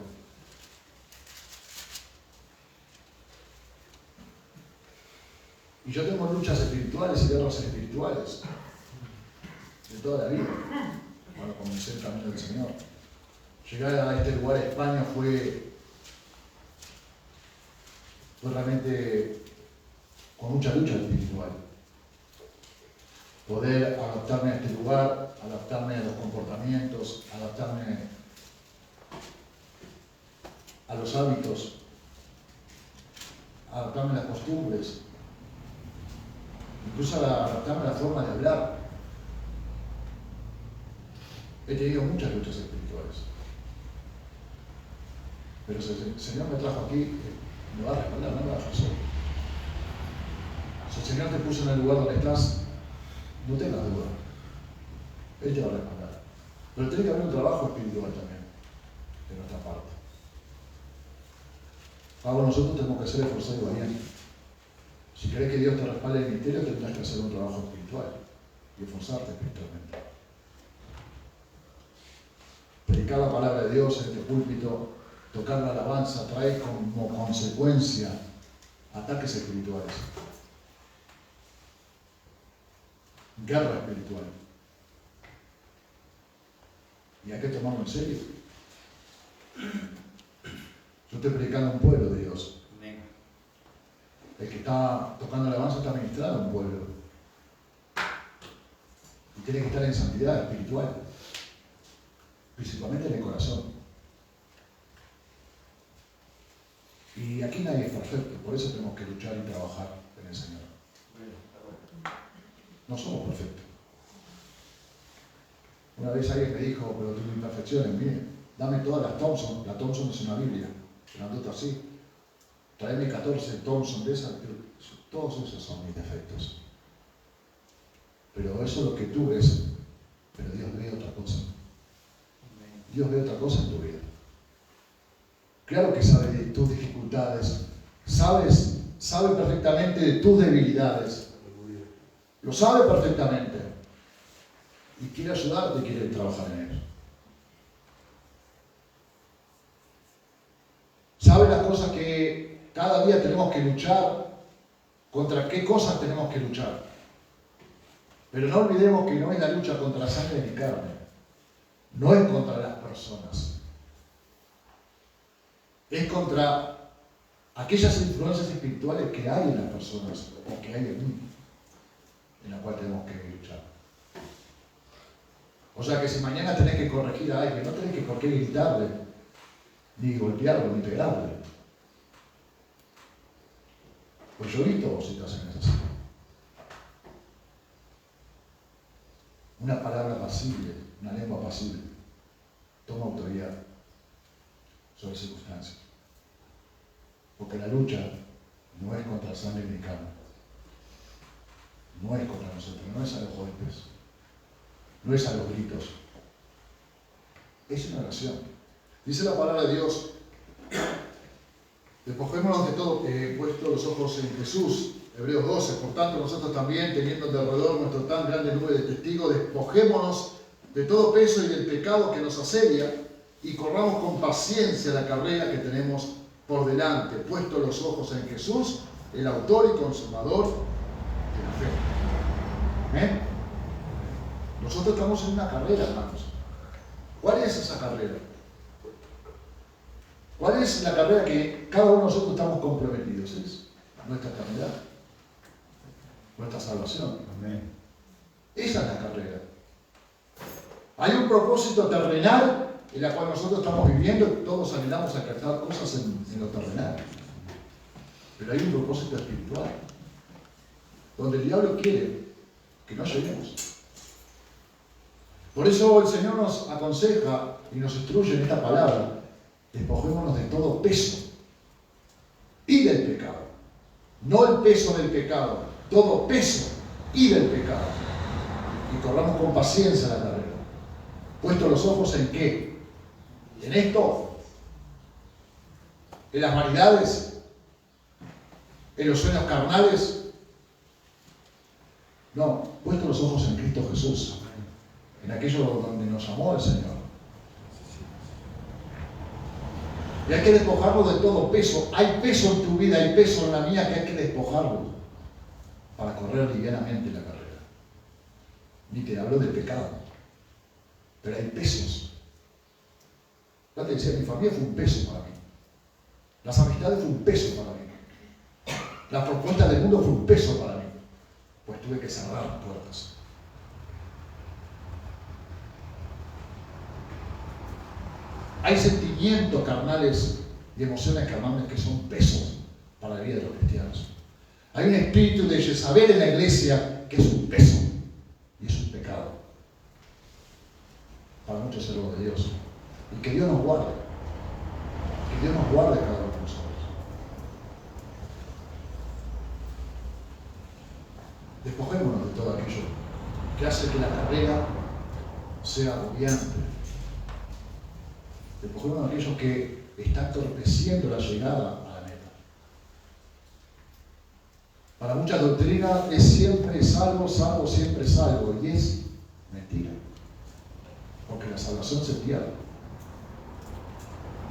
Y yo tengo luchas espirituales y guerras espirituales de toda la vida cuando comencé el camino del Señor. Llegar a este lugar, a España, fue realmente con mucha lucha espiritual. Poder adaptarme a este lugar, adaptarme a los comportamientos, adaptarme a los hábitos, adaptarme a las costumbres, incluso adaptarme a la forma de hablar. He tenido muchas luchas espirituales. Pero si el Señor me trajo aquí, me va a respaldar, no me va a dejar solo. Si el Señor te puso en el lugar donde estás, no tengas duda. Él te va a respaldar. Pero tiene que haber un trabajo espiritual también, de nuestra parte. Ahora nosotros tenemos que ser esforzados y valientes. Si querés que Dios te respalde en el ministerio, tendrás que hacer un trabajo espiritual y esforzarte espiritualmente. Predicar la palabra de Dios en este púlpito, tocar la alabanza, trae como consecuencia ataques espirituales. Guerra espiritual. ¿Y hay que tomarlo en serio? Yo estoy predicando a un pueblo de Dios. Amén. El que está tocando la alabanza está ministrando a un pueblo. Y tiene que estar en santidad espiritual. Principalmente en el corazón. Y aquí nadie es perfecto. Por eso tenemos que luchar y trabajar en el Señor. No somos perfectos. Una vez alguien me dijo, pero tus imperfecciones, mire, dame todas las Thompson. La Thompson es una Biblia, grandota así. Tráeme 14 Thompson de esas. Todos esos son mis defectos. Pero eso es lo que tú ves. Pero Dios ve otra cosa. Dios ve otra cosa en tu vida. Claro que sabe de tus dificultades. Sabe perfectamente de tus debilidades. Lo sabe perfectamente. Y quiere ayudarte y quiere trabajar en él. Sabe las cosas que cada día tenemos que luchar, contra qué cosas tenemos que luchar. Pero no olvidemos que no es la lucha contra la sangre ni carne, no es contra las personas, es contra aquellas influencias espirituales que hay en las personas o que hay en mí, en la cual tenemos que luchar. O sea que si mañana tenés que corregir a alguien, no tenés que por qué gritarle, ni golpearlo, ni pegarle. Pues yo grito si te hacen eso. Una palabra pasible, una lengua pasible, toma autoridad sobre circunstancias. Porque la lucha no es contra sangre ni carne. No es contra nosotros, no es a los golpes. No es a los gritos. Es una oración. Dice la palabra de Dios, despojémonos de todo, puesto los ojos en Jesús. Hebreos 12, por tanto nosotros también, teniendo de alrededor nuestro tan grande nube de testigos, despojémonos de todo peso y del pecado que nos asedia y corramos con paciencia la carrera que tenemos por delante, puesto los ojos en Jesús, el autor y consumador de la fe. ¿Amén? Nosotros estamos en una carrera, hermanos. ¿Cuál es esa carrera? ¿Cuál es la carrera que cada uno de nosotros estamos comprometidos? Es nuestra eternidad, nuestra salvación. Amén. Esa es la carrera. Hay un propósito terrenal en la cual nosotros estamos viviendo, todos anhelamos alcanzar cosas en lo terrenal. Pero hay un propósito espiritual, donde el diablo quiere que no lleguemos. Por eso el Señor nos aconseja y nos instruye en esta palabra: despojémonos de todo peso y del pecado. No el peso del pecado, todo peso y del pecado. Y corramos con paciencia la carrera. Puesto los ojos en qué? En esto, en las vanidades, en los sueños carnales. No, puesto los ojos en Cristo Jesús, en aquello donde nos amó el Señor. Y hay que despojarnos de todo peso. Hay peso en tu vida, hay peso en la mía que hay que despojarlo para correr livianamente la carrera. Ni te hablo del pecado, pero hay pesos. Ya te decía, mi familia fue un peso para mí. Las amistades fue un peso para mí. Las propuestas del mundo fue un peso para mí. Pues tuve que cerrar las puertas. Hay sentimientos carnales y emociones carnales que son pesos para la vida de los cristianos. Hay un espíritu de Jezabel en la iglesia que es un peso y es un pecado para muchos siervos de Dios. Y que Dios nos guarde. Que Dios nos guarde cada uno de nosotros. Despojémonos de todo aquello que hace que la carrera sea agobiante. Despojémonos de aquellos que están entorpeciendo la llegada a la meta. Para muchas doctrinas es siempre salvo, salvo, siempre salvo. Y es mentira. Porque la salvación se pierde.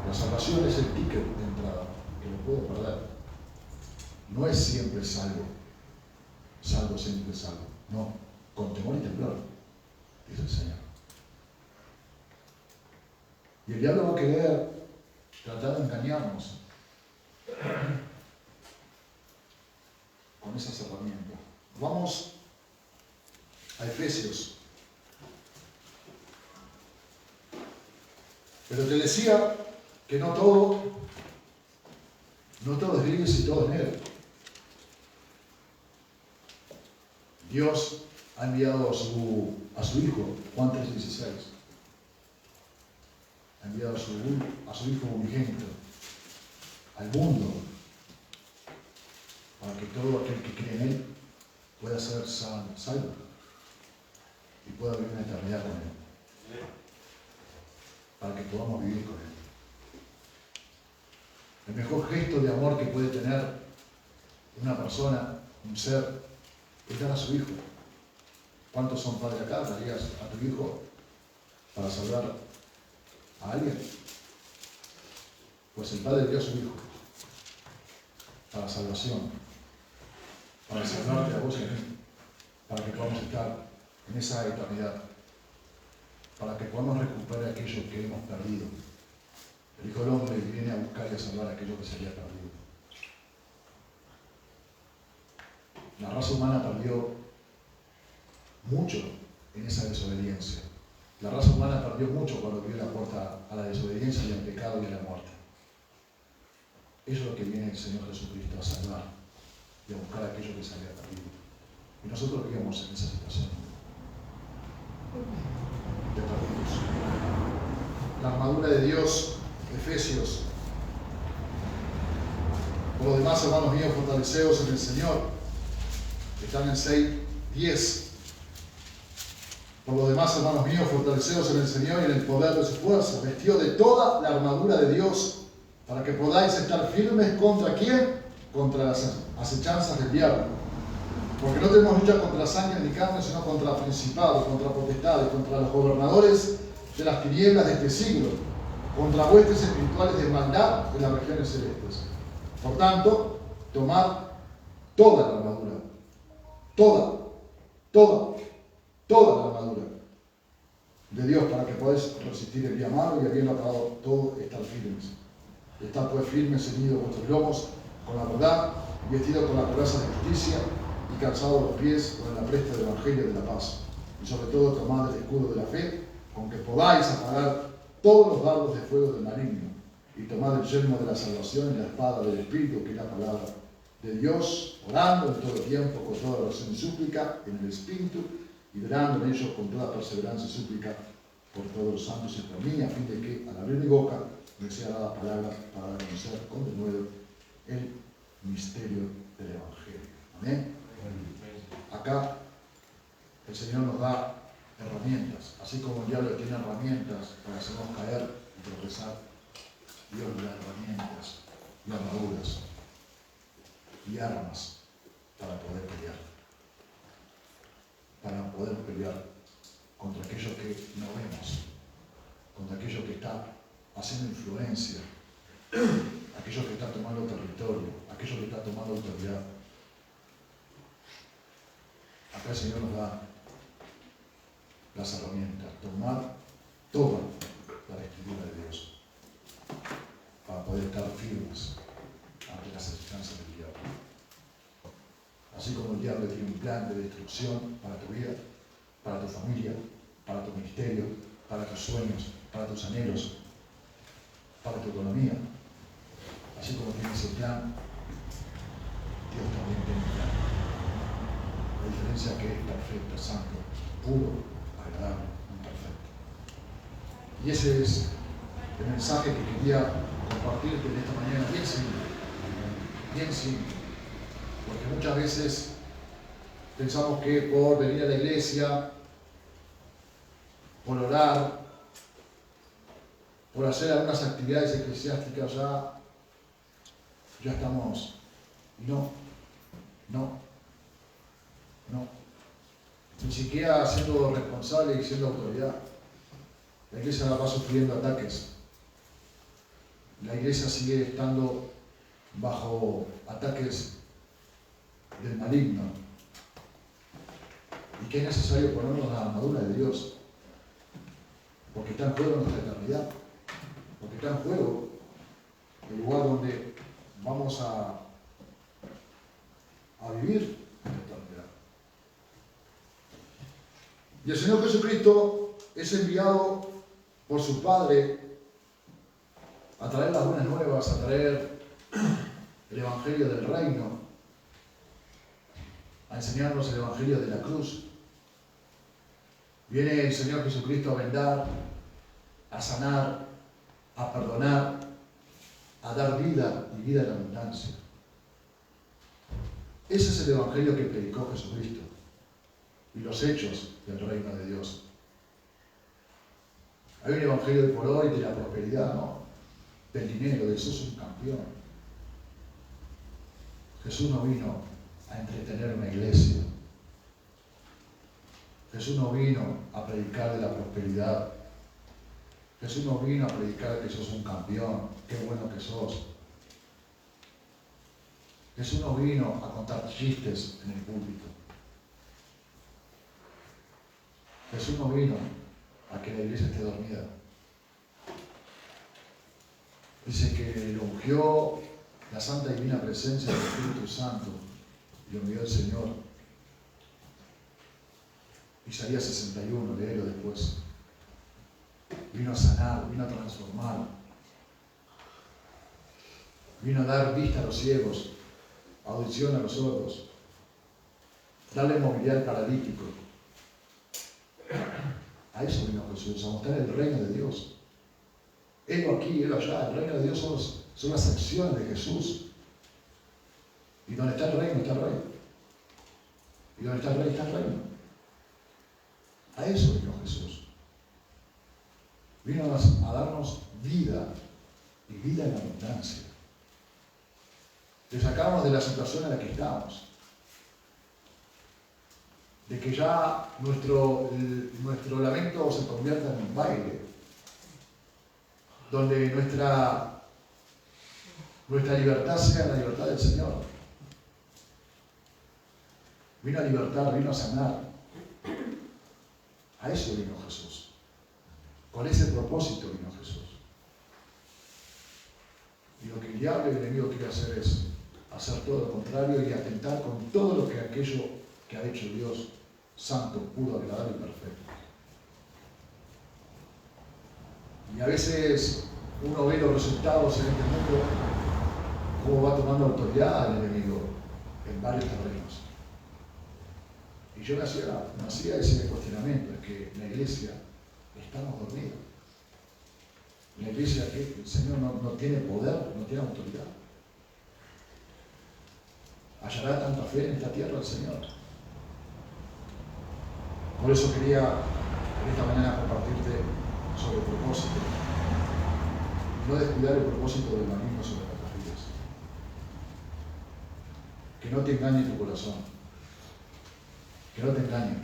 La salvación es el ticket de entrada, que lo puedo perder. No es siempre salvo. Salvo, siempre salvo. No, con temor y temblor, dice el Señor. Y el diablo va a querer tratar de engañarnos con esas herramientas. Vamos a Efesios. Pero te decía que no todo es gris y todo es negro. Dios ha enviado a su Hijo, Juan 3:16. Ha enviado a su Hijo unigénito al mundo para que todo aquel que cree en Él pueda ser salvo y pueda vivir una eternidad con Él. Para que podamos vivir con Él. El mejor gesto de amor que puede tener una persona, un ser, es dar a su hijo. ¿Cuántos son padres acá? ¿Darías a tu hijo para salvar a alguien? Pues el Padre dio a su hijo para salvación, para salvarte a vos y a mí, para que podamos estar en esa eternidad, para que podamos recuperar aquello que hemos perdido. El Hijo del Hombre viene a buscar y a salvar aquello que se había perdido. La raza humana perdió mucho en esa desobediencia. La raza humana perdió mucho cuando abrió la puerta a la desobediencia y al pecado y a la muerte. Eso es lo que viene el Señor Jesucristo a salvar y a buscar aquello que se había perdido. Y nosotros vivíamos en esa situación de perdidos. La armadura de Dios, Efesios. Por lo demás, hermanos míos, fortaleceos en el Señor. Están en 6:10. Por lo demás, hermanos míos, fortaleceos en el Señor y en el poder de su fuerza, vestidos de toda la armadura de Dios, para que podáis estar firmes contra ¿quién? Contra las acechanzas del diablo. Porque no tenemos lucha contra sangre ni carne, sino contra principados, contra potestades, contra los gobernadores de las tinieblas de este siglo, contra huestes espirituales de maldad en las regiones celestes. Por tanto, tomad toda la armadura, toda la armadura de Dios, para que podáis resistir el día malo y habiendo acabado todo, estar firmes. Estad pues firmes, ceñidos vuestros lomos con la verdad, vestidos con la coraza de justicia y calzados los pies con el apresto del Evangelio de la paz. Y sobre todo tomad el escudo de la fe, con que podáis apagar todos los dardos de fuego del maligno, y tomad el yelmo de la salvación y la espada del Espíritu, que es la palabra de Dios, orando en todo tiempo, con toda oración y súplica, en el Espíritu, y velando en ellos con toda perseverancia y súplica por todos los santos y por mí, a fin de que, al abrir mi boca, me sea dada palabra para conocer con denuedo el misterio del Evangelio. Amén. Acá el Señor nos da herramientas, así como el diablo tiene herramientas para hacernos caer y tropezar. Dios nos da herramientas y armaduras y armas para poder pelear contra aquello que no vemos, contra aquello que está haciendo influencia, aquello que está tomando territorio, aquello que está tomando autoridad. Acá el Señor nos da las herramientas, tomar toda la escritura de Dios para poder estar firmes ante las acechanzas del diablo. Así como el diablo tiene un plan de destrucción para tu vida, para tu familia, para tu ministerio, para tus sueños, para tus anhelos, para tu economía. Así como tiene ese plan, Dios también tiene un plan. La diferencia es que es perfecto, santo, puro, agradable, perfecto. Y ese es el mensaje que quería compartirte en esta mañana, bien simple. Porque muchas veces pensamos que por venir a la iglesia, por orar, por hacer algunas actividades eclesiásticas ya estamos. No. Ni siquiera siendo responsable y siendo autoridad. La iglesia va sufriendo ataques. La iglesia sigue estando bajo ataques del maligno. Y que es necesario ponernos la armadura de Dios. Porque está en juego nuestra eternidad. Porque está en juego el lugar donde vamos a vivir en la eternidad. Y el Señor Jesucristo es enviado por su Padre a traer las buenas nuevas, a traer el Evangelio del Reino, a enseñarnos el Evangelio de la cruz. Viene el Señor Jesucristo a vendar, a sanar, a perdonar, a dar vida y vida en abundancia. Ese es el Evangelio que predicó Jesucristo y los hechos del reino de Dios. Hay un Evangelio del por hoy, de la prosperidad, no, del dinero, de sos un campeón. Jesús no vino a entretener una iglesia. Jesús no vino a predicar de la prosperidad. Jesús no vino a predicar que sos un campeón, qué bueno que sos. Jesús no vino a contar chistes en el púlpito. Jesús no vino a que la iglesia esté dormida. Dice que lo ungió la santa y divina presencia del Espíritu Santo y lo envió el Señor. Isaías 61, léelo después. Vino a sanar, vino a transformar, vino a dar vista a los ciegos, audición a los sordos, darle movilidad al paralítico. A eso vino Jesús, a mostrar el reino de Dios. Él aquí, él allá, el reino de Dios son las acciones de Jesús. Y donde está el reino, está el rey. Y donde está el rey, está el reino. A eso vino Jesús. Vino a darnos vida y vida en abundancia. Le sacamos de la situación en la que estamos. De que ya nuestro lamento se convierta en un baile. Donde nuestra libertad sea la libertad del Señor. Vino a libertar, vino a sanar. A eso vino Jesús. Con ese propósito vino Jesús. Y lo que el diablo y el enemigo quiere hacer es hacer todo lo contrario y atentar con todo lo que aquello que ha hecho Dios, santo, puro, agradable y perfecto. Y a veces uno ve los resultados en este mundo, cómo va tomando autoridad el enemigo en varios terrenos. Y yo me hacía ese cuestionamiento, es que en la iglesia estamos dormidos. En la iglesia que el Señor no tiene poder, no tiene autoridad. ¿Hallará tanta fe en esta tierra el Señor? Por eso quería en esta mañana compartirte sobre el propósito. No descuidar el propósito del maligno sobre nuestras vidas. Que no te engañe tu corazón. Que no te engañe.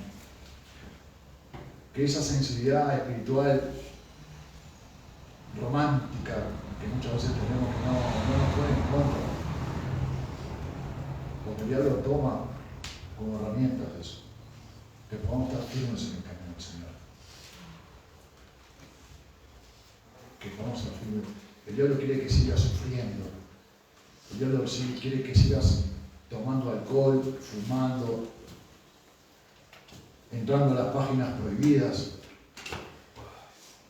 Que esa sensibilidad espiritual romántica que muchas veces tenemos que no nos pone en contra. Porque el diablo toma como herramientas de eso. Que podamos estar firmes en el camino del Señor. Que podamos estar firmes. El diablo quiere que sigas sufriendo. El diablo quiere que sigas tomando alcohol, fumando, entrando a las páginas prohibidas,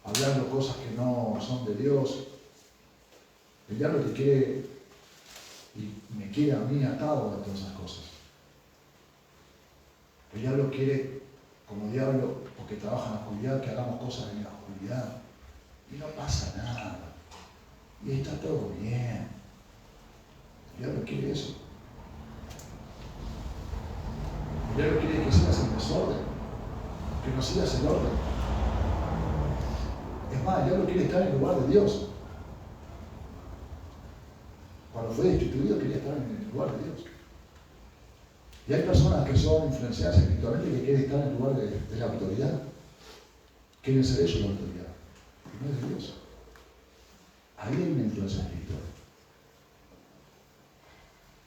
hablando cosas que no son de Dios. El diablo te quiere y me quiere a mí atado a todas esas cosas. El diablo quiere, como diablo, porque trabaja en la oscuridad, que hagamos cosas en la oscuridad. Y no pasa nada. Y está todo bien. El diablo quiere eso. El diablo quiere que sigas el desorden, que no sigas el orden. Es más, el diablo quiere estar en el lugar de Dios. Cuando fue destituido quería estar en el lugar de Dios. Y hay personas que son influenciadas espiritualmente que quieren estar en el lugar de la autoridad. Quieren ser ellos la autoridad. Y no es de Dios. Ahí hay una influencia espiritual.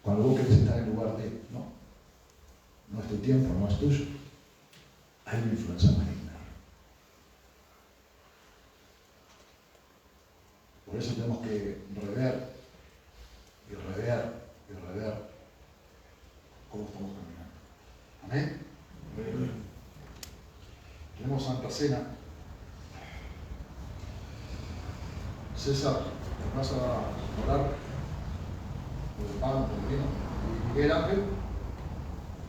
Cuando vos querés estar en el lugar de, no es tu tiempo, no es tuyo. Hay una influencia maligna. Por eso tenemos que rever cena. César, ¿vas a orar por el pan, por el vino? Y Miguel Ángel,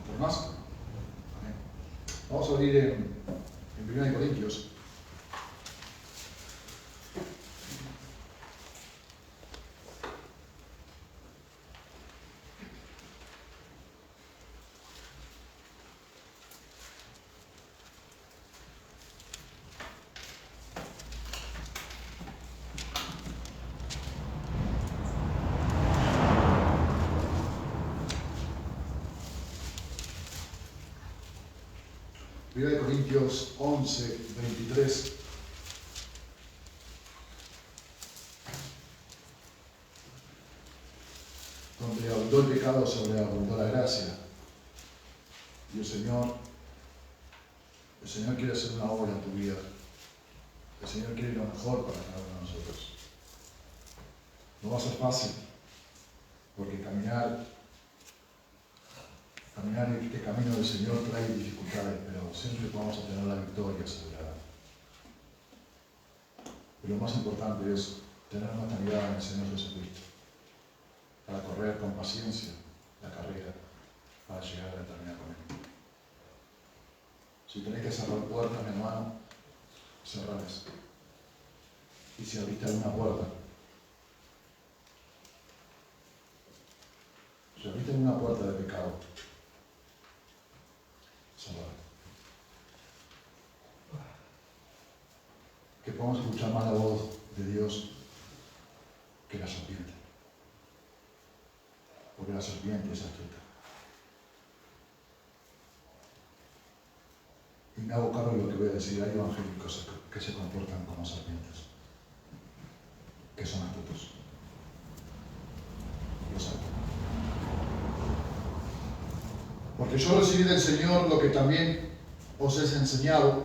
por más. Amén. Vamos a abrir en 1 Corintios. Primera de Corintios 11, 23. Donde abundó el pecado, sobreabundó la gracia. Y el Señor quiere hacer una obra en tu vida. El Señor quiere lo mejor para cada uno de nosotros. No va a ser fácil, porque caminar en este camino del Señor trae dificultades, pero siempre vamos a tener la victoria asegurada. Pero lo más importante es tener nuestra mirada en el Señor Jesucristo, para correr con paciencia la carrera, para llegar a la eternidad con Él. Si tenés que cerrar puertas, mi hermano, cerrales. Y si abriste alguna puerta, si abriste alguna puerta de pecado, cerrala. Que podamos escuchar más la voz de Dios que la serpiente. Porque la serpiente es astuta. Y me hago cargo de lo que voy a decir. Hay evangélicos que se comportan como serpientes, que son astutos. Lo saben. Porque yo recibí del Señor lo que también os he enseñado,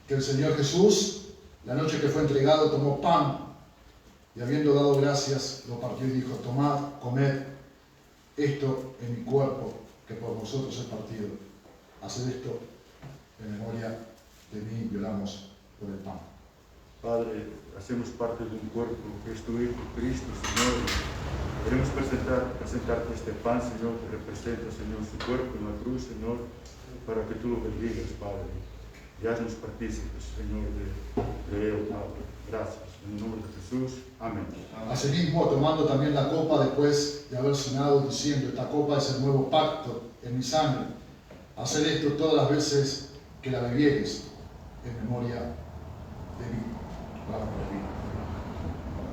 que el Señor Jesús, la noche que fue entregado, tomó pan y habiendo dado gracias, lo partió y dijo: tomad, comed, esto en mi cuerpo, que por vosotros he partido. Haced esto en memoria de mí, y oramos por el pan. Padre, hacemos parte de un cuerpo que es tu Hijo Cristo, Señor. Queremos presentarte este pan, Señor, que representa, Señor, su cuerpo en la cruz, Señor, para que tú lo bendigas, Padre. Y haznos partícipes, Señor, de él, Padre. Gracias. En el nombre de Jesús. Amén. Asimismo, tomando también la copa después de haber cenado, diciendo: esta copa es el nuevo pacto en mi sangre. Haced esto todas las veces que la bebieres, en memoria de mí. Vamos por el vino.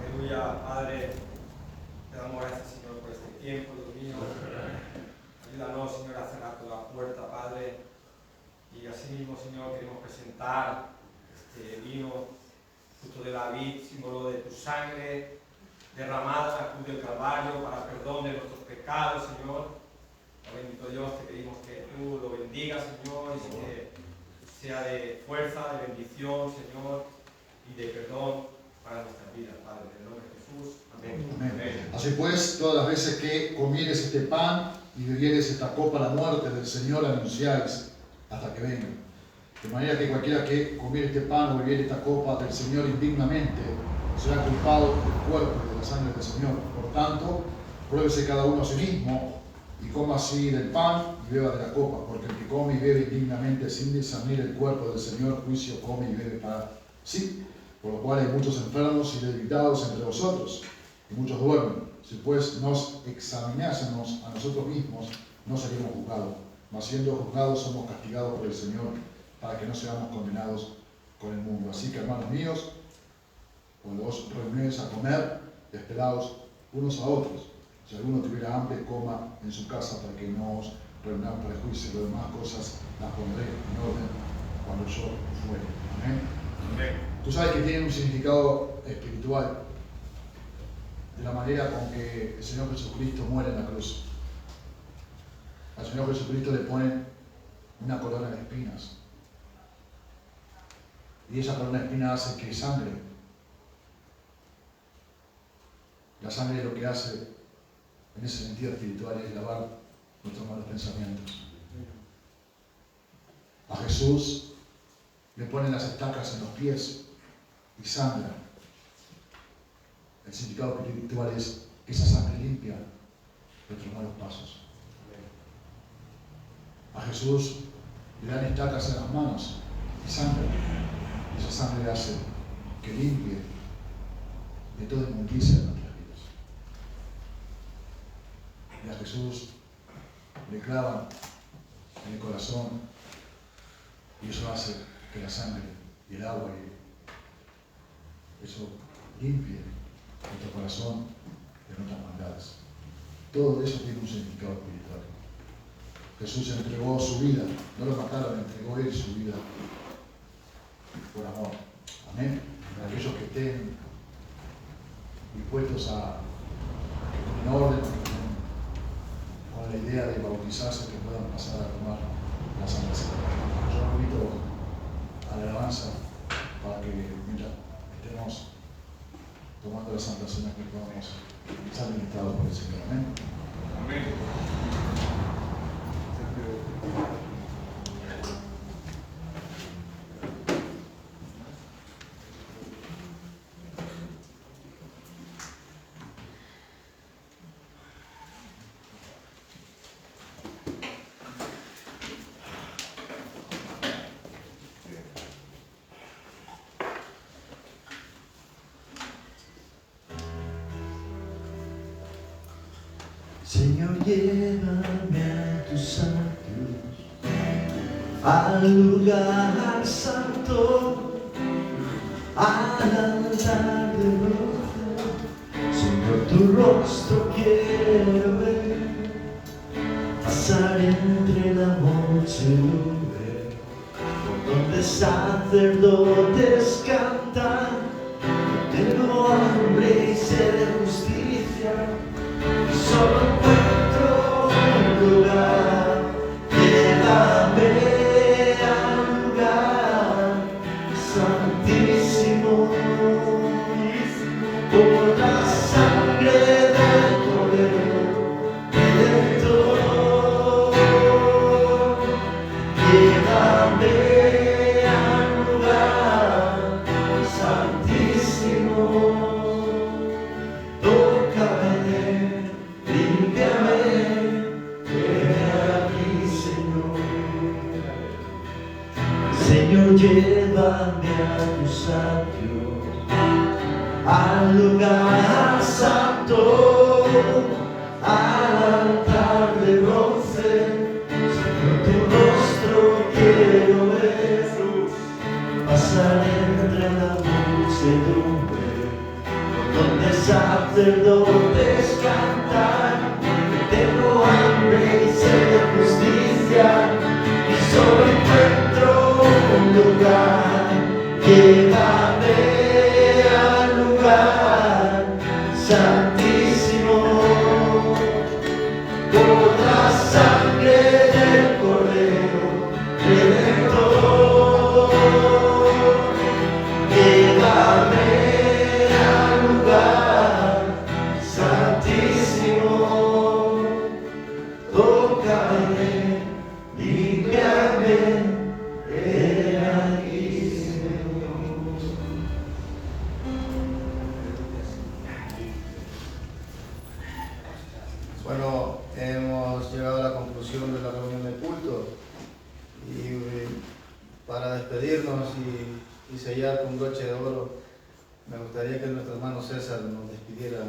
Aleluya, Padre. Te damos gracias, Señor, por este tiempo, Dios mío. Ayúdanos, Señor, a cerrar toda la puerta, Padre. Y así mismo, Señor, queremos presentar este vino, fruto de la vid, símbolo de tu sangre, derramada en la cruz del Calvario para perdón de nuestros pecados, Señor. Oh, bendito Dios, te pedimos que tú lo bendigas, Señor, y que sea de fuerza, de bendición, Señor, y de perdón para nuestras vidas, Padre. En el nombre de Jesús. Amén. Amén. Así pues, todas las veces que comieres este pan y bebieres esta copa, la muerte del Señor anunciáis hasta que venga. De manera que cualquiera que comiere este pan o bebiere esta copa del Señor indignamente será culpado del cuerpo y de la sangre del Señor. Por tanto, pruébese cada uno a sí mismo y coma así del pan y beba de la copa, porque el que come y bebe indignamente sin discernir el cuerpo del Señor, juicio come y bebe para sí. Por lo cual hay muchos enfermos y debilitados entre vosotros, y muchos duermen. Si pues nos examinásemos a nosotros mismos, no seríamos juzgados. Mas siendo juzgados, somos castigados por el Señor, para que no seamos condenados con el mundo. Así que, hermanos míos, cuando os reunéis a comer, esperaos unos a otros. Si alguno tuviera hambre, coma en su casa, para que no os reunamos para el juicio. Las demás cosas las pondré en orden cuando yo fuere. Amén. Amén. Tú sabes que tiene un significado espiritual de la manera con que el Señor Jesucristo muere en la cruz. Al Señor Jesucristo le ponen una corona de espinas. Y esa corona de espinas hace que sangre. La sangre lo que hace en ese sentido espiritual es lavar nuestros malos pensamientos. A Jesús le ponen las estacas en los pies y sangra. El significado espiritual es que esa sangre limpia nuestros malos pasos. A Jesús le dan estacas en las manos y sangra. Y esa sangre hace que limpie de toda inmundicia de nuestras vidas. Y a Jesús le clavan en el corazón y eso hace que la sangre y el agua y eso limpie nuestro corazón de nuestras maldades. Todo eso tiene un significado espiritual. Jesús entregó su vida, no lo mataron, entregó él su vida por amor. Amén. Aquellos que estén dispuestos a en orden con la idea de bautizarse, que puedan pasar a tomar la Santa Cena. Yo invito a la alabanza para que mientras estemos tomando la Santa Cena que podamos ser ministrados por el Señor. Amén. Amén. Señor, llévame a tus atrios, al lugar santo, al altar de bronce. Señor, tu rostro quiero ver, pasar entre la muchedumbre, por donde sacerdotes cantan. Tengo hambre y sed de justicia, solo encuentro un lugar. Llévame al lugar santísimo, por la sangre del Cordero Redentor. Llévame al lugar santísimo. Tócame, límpiame, ven aquí, Señor. Señor, llévame a tus atrios, al lugar santo, al altar de bronce. Señor, tu rostro quiero ver, pasar entre la muchedumbre, donde sacerdotes cantan. Tengo hambre y sed de justicia, y solo encuentro un lugar. Llévame al lugar santísimo, por la sangre del Cordero Redentor. Llévame al lugar santísimo, tócame, límpiame, ven aquí, Señor. Bueno, hemos llegado a la conclusión de la reunión de culto y para despedirnos y sellar con broche de oro, me gustaría que nuestro hermano César nos despidiera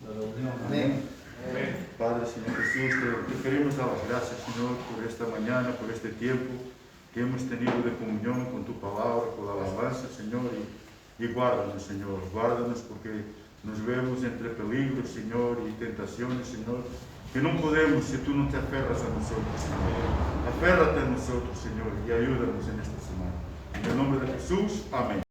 la reunión. Amén. Amén. Padre, Señor Jesús, te queremos dar las gracias, Señor, por esta mañana, por este tiempo que hemos tenido de comunión con tu palabra, con la alabanza, Señor, y guárdanos, Señor, guárdanos porque nos vemos entre peligros, Señor, y tentaciones, Señor, que no podemos si tú no te aferras a nosotros, Señor. Aférrate a nosotros, Señor, y ayúdanos en esta semana. En el nombre de Jesús, amén.